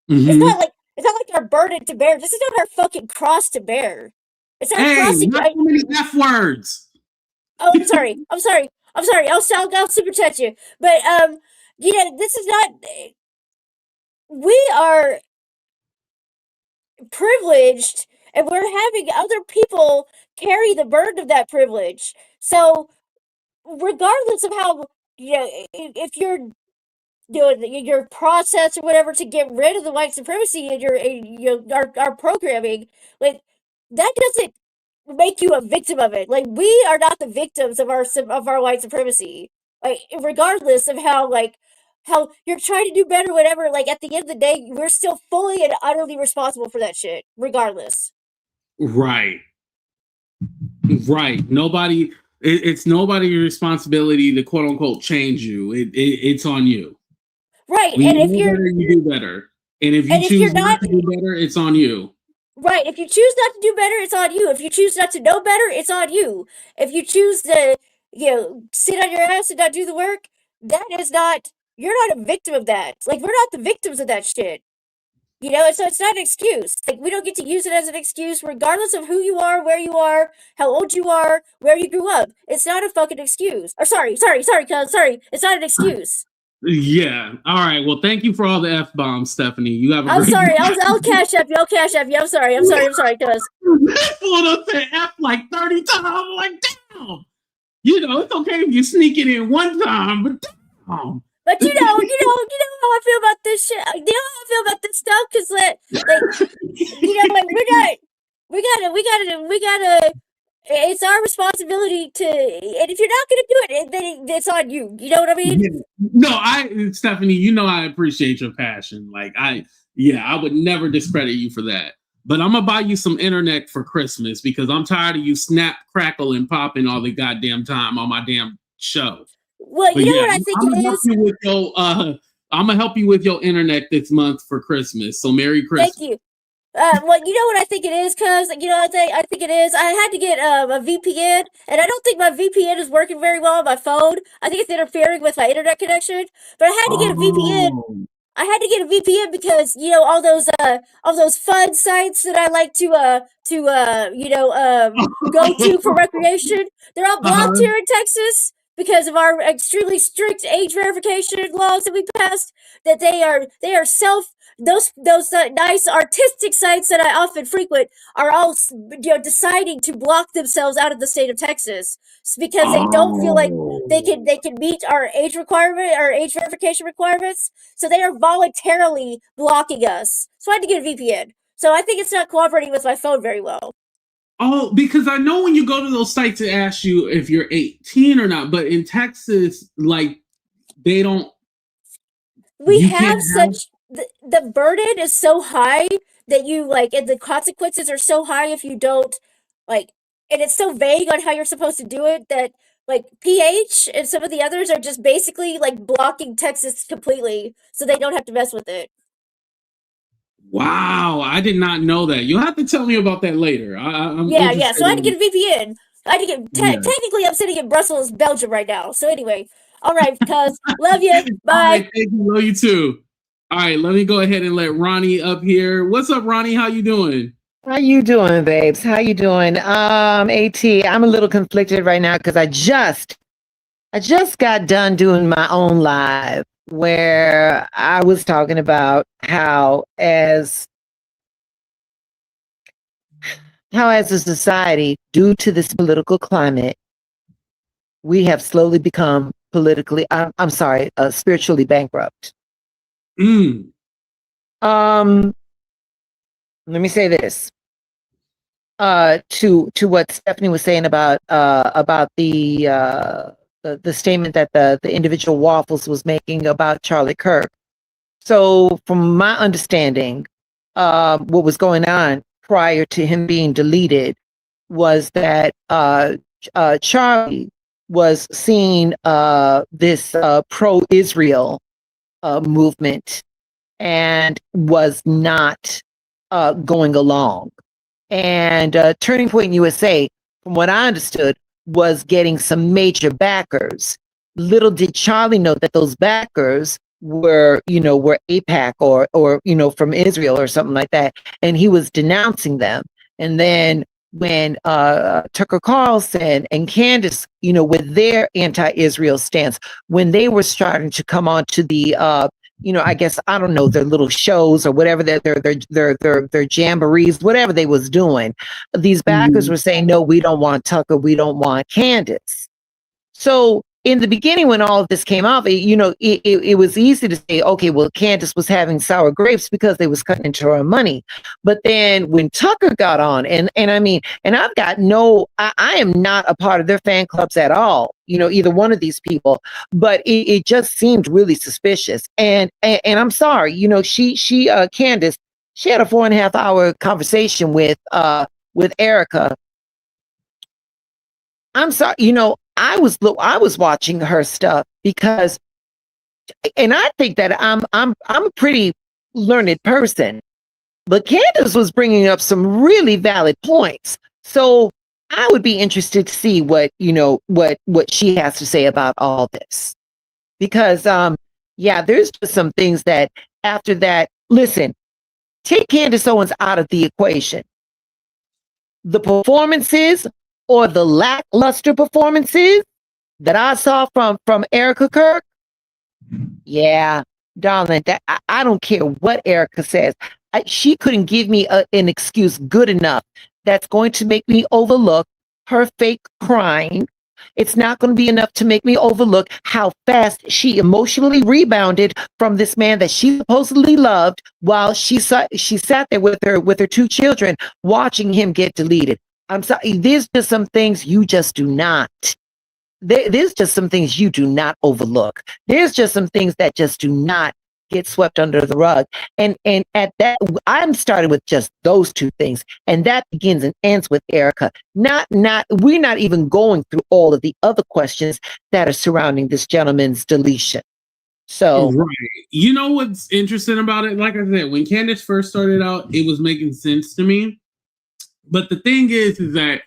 Mhm. It's not like our burden to bear. This is not our fucking cross to bear. It's our Hey, cross to not so many F words. Oh, I'm sorry. I'll super touch you. But this is not. We are privileged, and we're having other people carry the burden of that privilege. So, regardless of how, if you're doing your process or whatever to get rid of the white supremacy and our programming, like, that doesn't make you a victim of it. Like, we are not the victims of our white supremacy. Like, regardless of how you're trying to do better, whatever. Like, at the end of the day, we're still fully and utterly responsible for that shit, regardless. Right. Nobody. It's nobody's responsibility to quote unquote change you. It's on you. Right. When And you if know you're better, you do better. And if you choose not to do better, it's on you. Right. If you choose not to do better, it's on you. If you choose not to know better, it's on you. If you choose to, sit on your ass and not do the work, you're not a victim of that. Like, we're not the victims of that shit. So it's not an excuse. Like, we don't get to use it as an excuse, regardless of who you are, where you are, how old you are, where you grew up. It's not a fucking excuse. Or sorry, cuz, it's not an excuse. Yeah. All right. Well, thank you for all the F bombs, Stephanie. You have a I'm great sorry. I'll cash up you. I'm sorry, cuz. Pulled up to F like 30 times. I'm like, damn. It's okay if you sneak it in one time, but damn. But you know how I feel about this shit. You know how I feel about this stuff, because we gotta. It's our responsibility to, and if you're not gonna do it, then it's on you. You know what I mean? No, Stephanie, I appreciate your passion. Like, I would never discredit you for that. But I'm gonna buy you some internet for Christmas because I'm tired of you snap, crackle, and popping all the goddamn time on my damn show. Well, you know what I think it is? I'm gonna help you with your internet this month for Christmas. So Merry Christmas. Thank you. Well, you know what I think it is, cuz I think it is. I had to get a VPN, and I don't think my VPN is working very well on my phone. I think it's interfering with my internet connection. But I had to get a VPN. I had to get a VPN because all those fun sites that I like to go to for recreation. They're all blocked here in Texas because of our extremely strict age verification laws that we passed, that they are those nice artistic sites that I often frequent are all deciding to block themselves out of the state of Texas because they don't feel like they can meet our age verification requirements. So they are voluntarily blocking us. So I had to get a VPN. So I think it's not cooperating with my phone very well. Oh, because I know when you go to those sites, it asks you if you're 18 or not. But in Texas, like, they don't. We have such the burden is so high that you like, and the consequences are so high if you don't like, and it's so vague on how you're supposed to do it that like PH and some of the others are just basically like blocking Texas completely, so they don't have to mess with it. Wow, I did not know that. You'll have to tell me about that later. Yeah. So I had to get a VPN. I had to get technically I'm sitting in Brussels, Belgium right now. So anyway, all right, cuz love you. Bye. All right, thank you. Love you too. All right, let me go ahead and let Ronnie up here. What's up, Ronnie? How you doing? How you doing, babes? How you doing? AT, I'm a little conflicted right now because I just got done doing my own live where I was talking about how as a society, due to this political climate, we have slowly become spiritually bankrupt. Let me say this. To what Stephanie was saying about the statement that the individual Waffles was making about Charlie Kirk. So from my understanding, what was going on prior to him being deleted was that Charlie was seeing this pro-Israel movement and was not going along. And Turning Point USA, from what I understood, was getting some major backers. Little did Charlie know that those backers were AIPAC or from Israel or something like that, and he was denouncing them. And then when Tucker Carlson and Candace, with their anti-Israel stance, when they were starting to come on to the I guess, I don't know, their little shows or whatever, their jamborees, whatever they was doing, these backers were saying, no, we don't want Tucker, we don't want Candace. So in the beginning, when all of this came out, it was easy to say, okay, well, Candace was having sour grapes because they was cutting into her money. But then when Tucker got on, and I've got I am not a part of their fan clubs at all, either one of these people, but it just seemed really suspicious. And I'm sorry, Candace, she had a 4.5 hour conversation with Erika. I'm sorry, I was watching her stuff because, and I think that I'm a pretty learned person, but Candace was bringing up some really valid points. So I would be interested to see what she has to say about all this, because there's just some things that after that, listen, take Candace Owens out of the equation. The performances or the lackluster performances that I saw from Erika Kirk, yeah, darling, that I don't care what Erika says. She couldn't give me an excuse good enough that's going to make me overlook her fake crying. It's not going to be enough to make me overlook how fast she emotionally rebounded from this man that she supposedly loved while she sat there with her 2 children watching him get deleted. I'm sorry, there's just some things you just do not. There's just some things you do not overlook. There's just some things that just do not get swept under the rug. And at that, I'm starting with just those 2 things. And that begins and ends with Erika. We're not even going through all of the other questions that are surrounding this gentleman's deletion. So, right. You know what's interesting about it? Like I said, when Candace first started out, it was making sense to me. But the thing is that,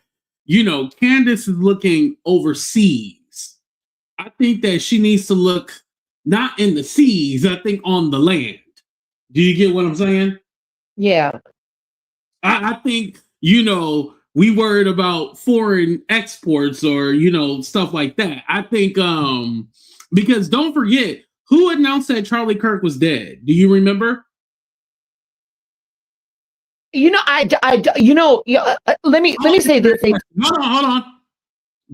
Candace is looking overseas. I think that she needs to look not in the seas, I think on the land. Do you get what I'm saying? Yeah. I think, we worried about foreign exports or, you know, stuff like that. I think because don't forget, who announced that Charlie Kirk was dead? Do you remember? You know, let me say this. Hold on.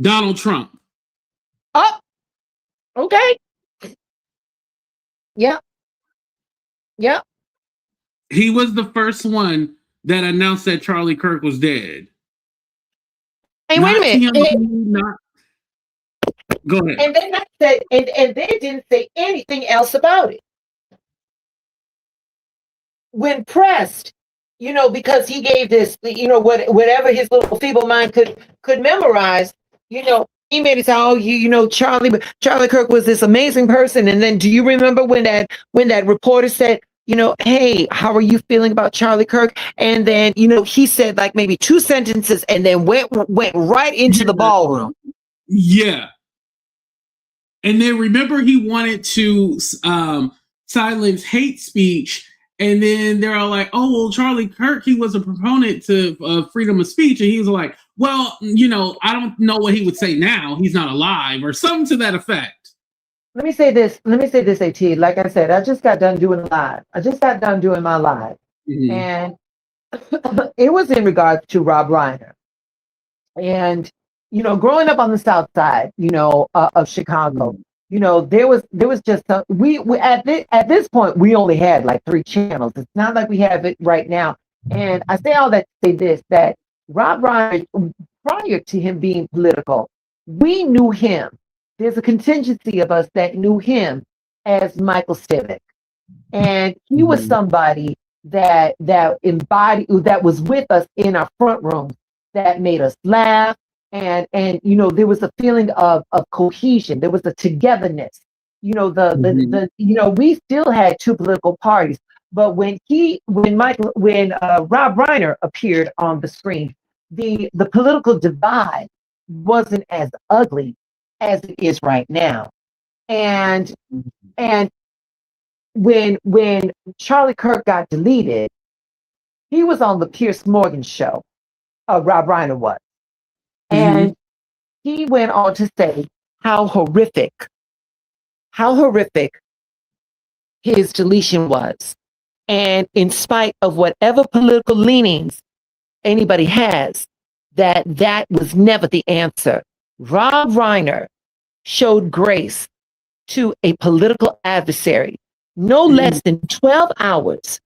Donald Trump. Oh, okay. Yeah. Yeah. He was the first one that announced that Charlie Kirk was dead. Hey, wait a minute. Go ahead. And then I said, and they didn't say anything else about it. When pressed, you know, because he gave this, you know, whatever his little feeble mind could memorize, you know, he made it sound, oh, you know, Charlie Kirk was this amazing person. And then, do you remember when that reporter said, you know, hey, how are you feeling about Charlie Kirk? And then, you know, he said like maybe 2 sentences and then went right into the ballroom. Yeah. And then remember, he wanted to silence hate speech. And then they're all like, oh, well, Charlie Kirk, he was a proponent to freedom of speech. And he was like, well, you know, I don't know what he would say now. He's not alive, or something to that effect. Let me say this, AT. Like I said, I just got done doing live. I just got done doing my live. Mm-hmm. And it was in regards to Rob Reiner. And, you know, growing up on the South Side, you know, of Chicago, you know, there was just we at this point we only had like 3 channels. It's not like we have it right now. And I say all that to say this, that Rob Reiner, prior to him being political, we knew him. There's a contingency of us that knew him as Michael Stivic. And he was somebody that embodied, that was with us in our front room, that made us laugh. And you know, there was a feeling of cohesion. There was a togetherness. You know, the you know, we still had 2 political parties, but when Rob Reiner appeared on the screen, the political divide wasn't as ugly as it is right now. And when Charlie Kirk got deleted, he was on the Piers Morgan show. Rob Reiner was. And he went on to say how horrific his deletion was. And in spite of whatever political leanings anybody has, that was never the answer. Rob Reiner showed grace to a political adversary no less than 12 hours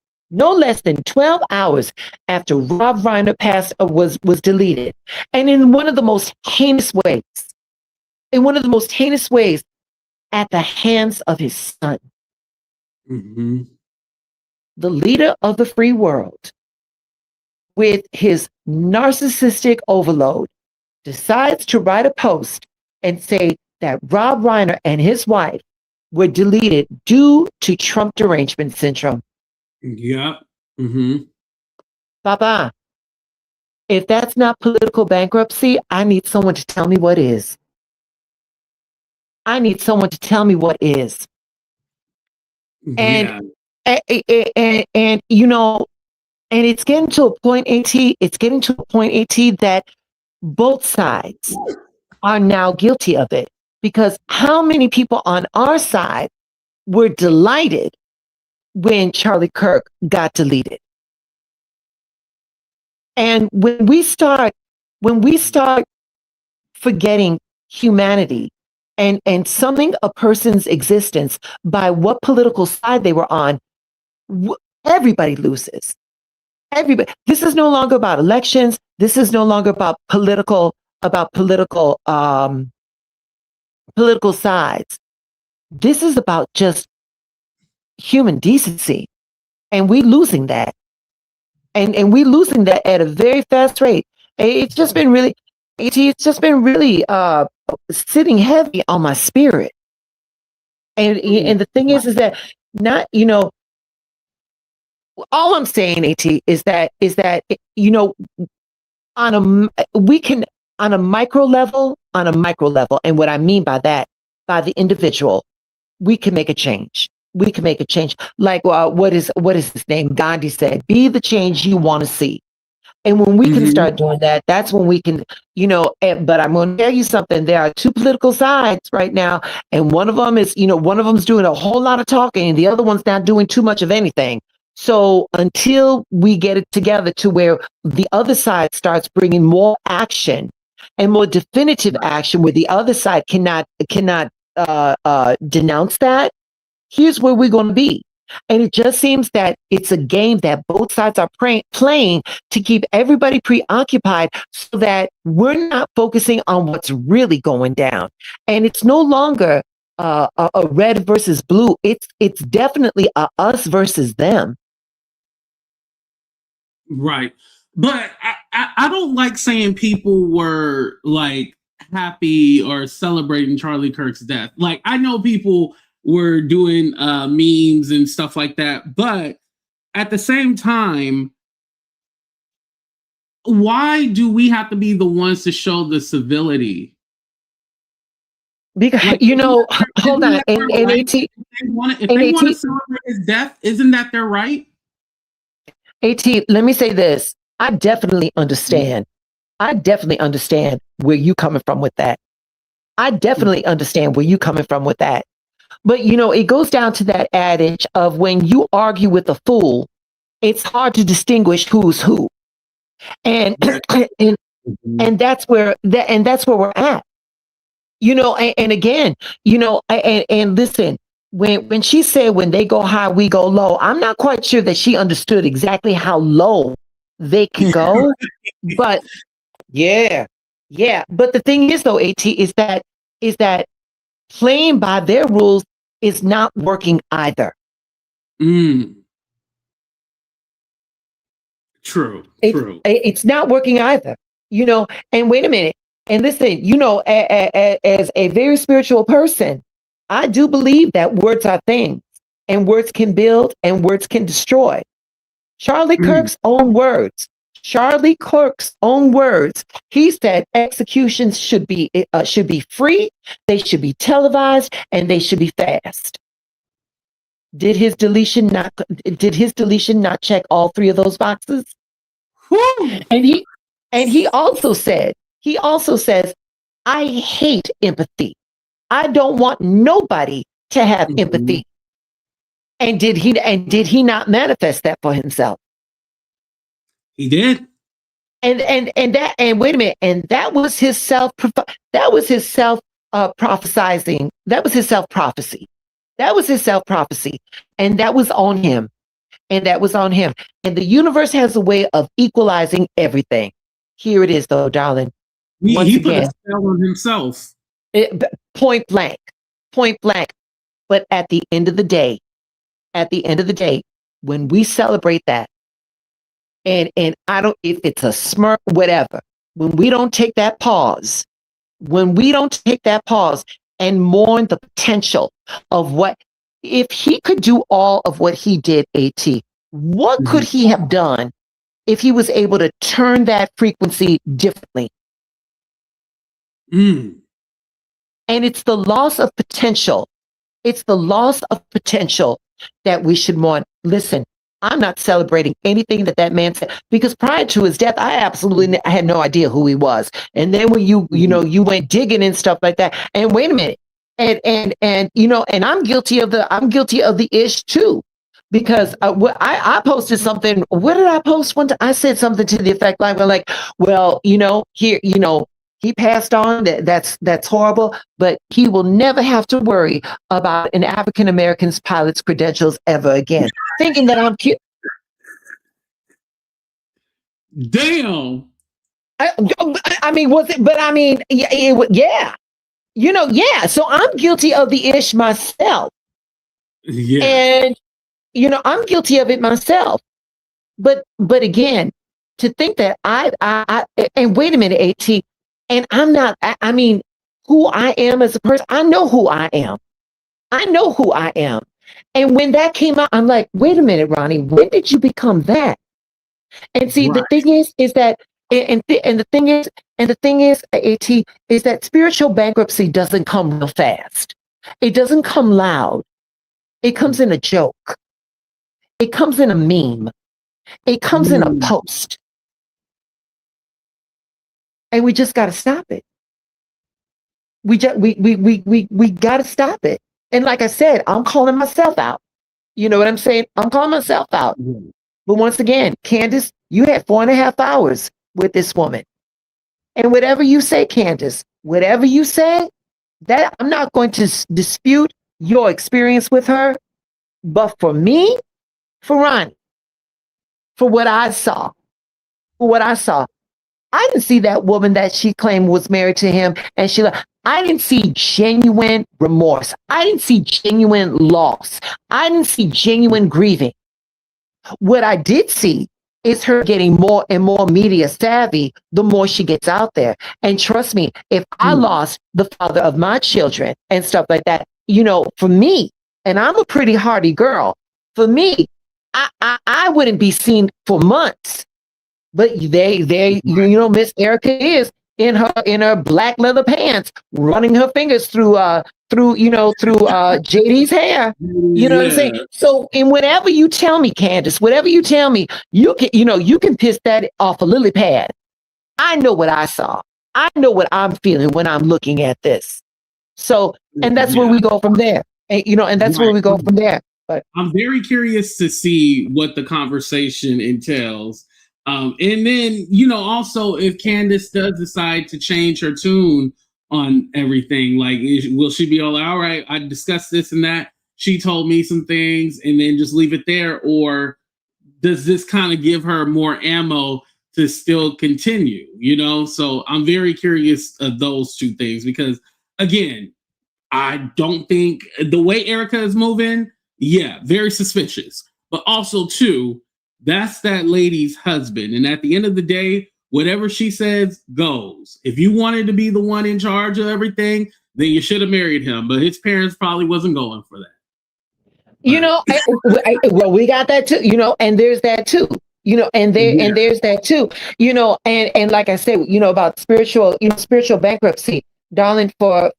after Rob Reiner was deleted. And in one of the most heinous ways, at the hands of his son. The leader of the free world, with his narcissistic overload, decides to write a post and say that Rob Reiner and his wife were deleted due to Trump derangement syndrome. Yeah. Baba, if that's not political bankruptcy, I need someone to tell me what is. And you know, and it's getting to a point, AT, that both sides are now guilty of it. Because how many people on our side were delighted when Charlie Kirk got deleted? And when we start forgetting humanity and summing a person's existence by what political side they were on, everybody loses. Everybody. This is no longer about elections. This is no longer about political sides. This is about just human decency, and we're losing that. And we're losing that at a very fast rate. It's just been really sitting heavy on my spirit. And the thing is that not, you know, all I'm saying, AT, is that you know, we can on a micro level, and what I mean by that, by the individual, we can make a change. Like what is his name? Gandhi said, "Be the change you want to see." And when we can Mhm. start doing that, that's when we can, but I'm going to tell you something. There are two political sides right now. And one of them is, one of them's doing a whole lot of talking and the other one's not doing too much of anything. So until we get it together to where the other side starts bringing more action and more definitive action where the other side cannot denounce that, here's where we're going to be. And it just seems that it's a game that both sides are playing to keep everybody preoccupied so that we're not focusing on what's really going down. And it's no longer a red versus blue. It's definitely a us versus them. Right. But I don't like saying people were like happy or celebrating Charlie Kirk's death. Like, I know people were doing memes and stuff like that, but at the same time, why do we have to be the ones to show the civility? Because Like, hold on, if they want to AT, celebrate his death, isn't that their right? AT, let me say this. I definitely understand. I definitely understand where you coming from with that. I definitely understand where you coming from with that. But it goes down to that adage of when you argue with a fool, it's hard to distinguish who's who. And and that's where we're at. And again, and listen, when she said when they go high, we go low, I'm not quite sure that she understood exactly how low they can go. But yeah. But the thing is though, AT, is that playing by their rules is not working either. True. It's not working either. And wait a minute. And listen, as a very spiritual person, I do believe that words are things and words can build and words can destroy. Charlie Kirk's own words. Charlie Kirk's own words. He said executions should be free, they should be televised, and they should be fast. Did his deletion not check all three of those boxes? And he also says, I hate empathy. I don't want nobody to have empathy. And did he not manifest that for himself? He did. And wait a minute, and that was his self prophesizing. That was his self prophecy. And that was on him. And the universe has a way of equalizing everything. Here it is though, darling. He put a spell on himself. Point blank. But at the end of the day, when we celebrate that, and I don't, if it's a smirk, whatever, when we don't take that pause and mourn the potential of what, if he could do all of what he did, AT, what could he have done if he was able to turn that frequency differently? And it's the loss of potential. That we should mourn. Listen, I'm not celebrating anything that man said, because prior to his death, I had no idea who he was. And then when you went digging and stuff like that, and wait a minute, and I'm guilty of the ish too, because I posted something. What did I post one time? I said something to the effect like, well, here, he passed on. That's horrible, but he will never have to worry about an African American's pilot's credentials ever again. Thinking that I'm cute. Damn. I mean, was it? But I mean, yeah. So I'm guilty of the ish myself. Yeah. And I'm guilty of it myself. But again, to think that I and wait a minute, AT. And I'm not, I mean, who I am as a person, I know who I am. And when that came out, I'm like, wait a minute, Ronnie, when did you become that? And see, the thing is that, and the thing is, AT, is that spiritual bankruptcy doesn't come real fast. It doesn't come loud. It comes in a joke. It comes in a meme. It comes in a post. And we just got to stop it. We got to stop it. And like I said, I'm calling myself out. You know what I'm saying? I'm calling myself out. But once again, Candace, you had 4.5 hours with this woman. And whatever you say, Candace, whatever you say, that I'm not going to dispute your experience with her. But for me, for Ronnie, for what I saw, I didn't see that woman that she claimed was married to him, and I didn't see genuine remorse. I didn't see genuine loss. I didn't see genuine grieving. What I did see is her getting more and more media savvy the more she gets out there. And trust me, if I lost the father of my children and stuff like that, you know, for me, and I'm a pretty hardy girl, for me, I wouldn't be seen for months. But you know, Miss Erika is in her black leather pants, running her fingers through JD's hair. You know what I'm saying? So, and whatever you tell me, Candace, whatever you tell me, you can piss that off a lily pad. I know what I saw. I know what I'm feeling when I'm looking at this. So, and that's where we go from there. And, and that's where we go from there. But I'm very curious to see what the conversation entails. And then, also if Candace does decide to change her tune on everything, like, will she be all right, I discussed this and that, she told me some things, and then just leave it there? Or does this kind of give her more ammo to still continue, So I'm very curious of those two things, because, again, I don't think the way Erika is moving, very suspicious. But also, too, that's that lady's husband. And at the end of the day, whatever she says goes. If you wanted to be the one in charge of everything, then you should have married him. But his parents probably wasn't going for that. Well, we got that too, and there's that too, and there's that too, and like I said, about spiritual bankruptcy, darling, for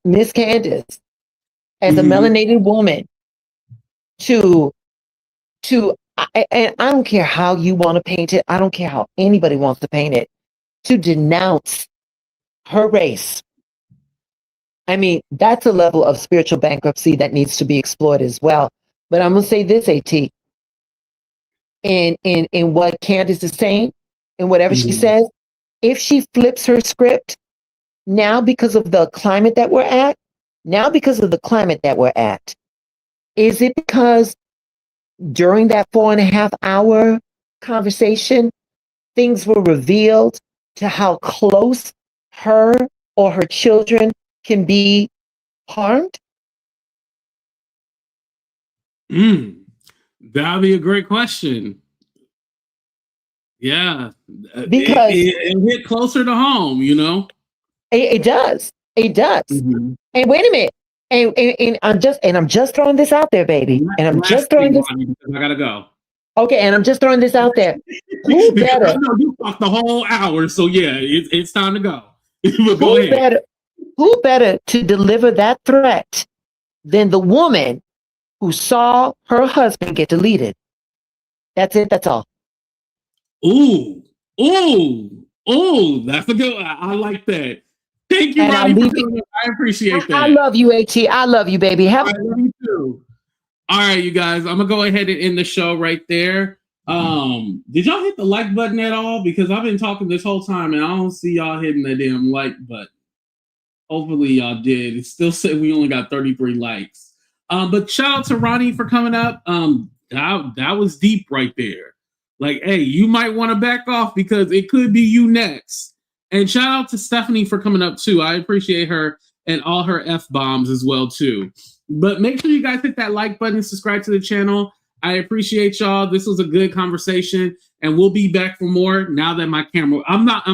Miss Candace as a melanated woman and I don't care how you want to paint it. I don't care how anybody wants to paint it, to denounce her race. I mean, that's a level of spiritual bankruptcy that needs to be explored as well. But I'm going to say this, AT, in what Candace is saying, and whatever she says, if she flips her script now because of the climate that we're at, is it because during that 4.5 hour conversation, things were revealed to how close her or her children can be harmed? That'd be a great question. Yeah, because it hit closer to home, It does. And wait a minute. And I'm just throwing this out there, baby. And I'm just throwing this. I gotta go. Okay, and I'm just throwing this out there. Who better? I know you talked the whole hour, so it's time to go. Go ahead. Who better to deliver that threat than the woman who saw her husband get deleted? That's it. That's all. Ooh, that's a good one. I like that. Thank you, Ronnie. I appreciate that. I love you, AT. I love you, baby. I love you too. All right, you guys. I'm gonna go ahead and end the show right there. Did y'all hit the like button at all? Because I've been talking this whole time and I don't see y'all hitting the damn like button. Hopefully y'all did. It still said we only got 33 likes. But shout out to Ronnie for coming up. That was deep right there. Like, hey, you might want to back off because it could be you next. And shout out to Stephanie for coming up too. I appreciate her and all her F-bombs as well too. But make sure you guys hit that like button, subscribe to the channel. I appreciate y'all. This was a good conversation, and we'll be back for more now that my camera. I'm not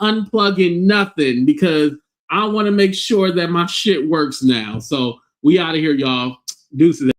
unplugging nothing because I want to make sure that my shit works now. So we out of here, y'all. Deuces.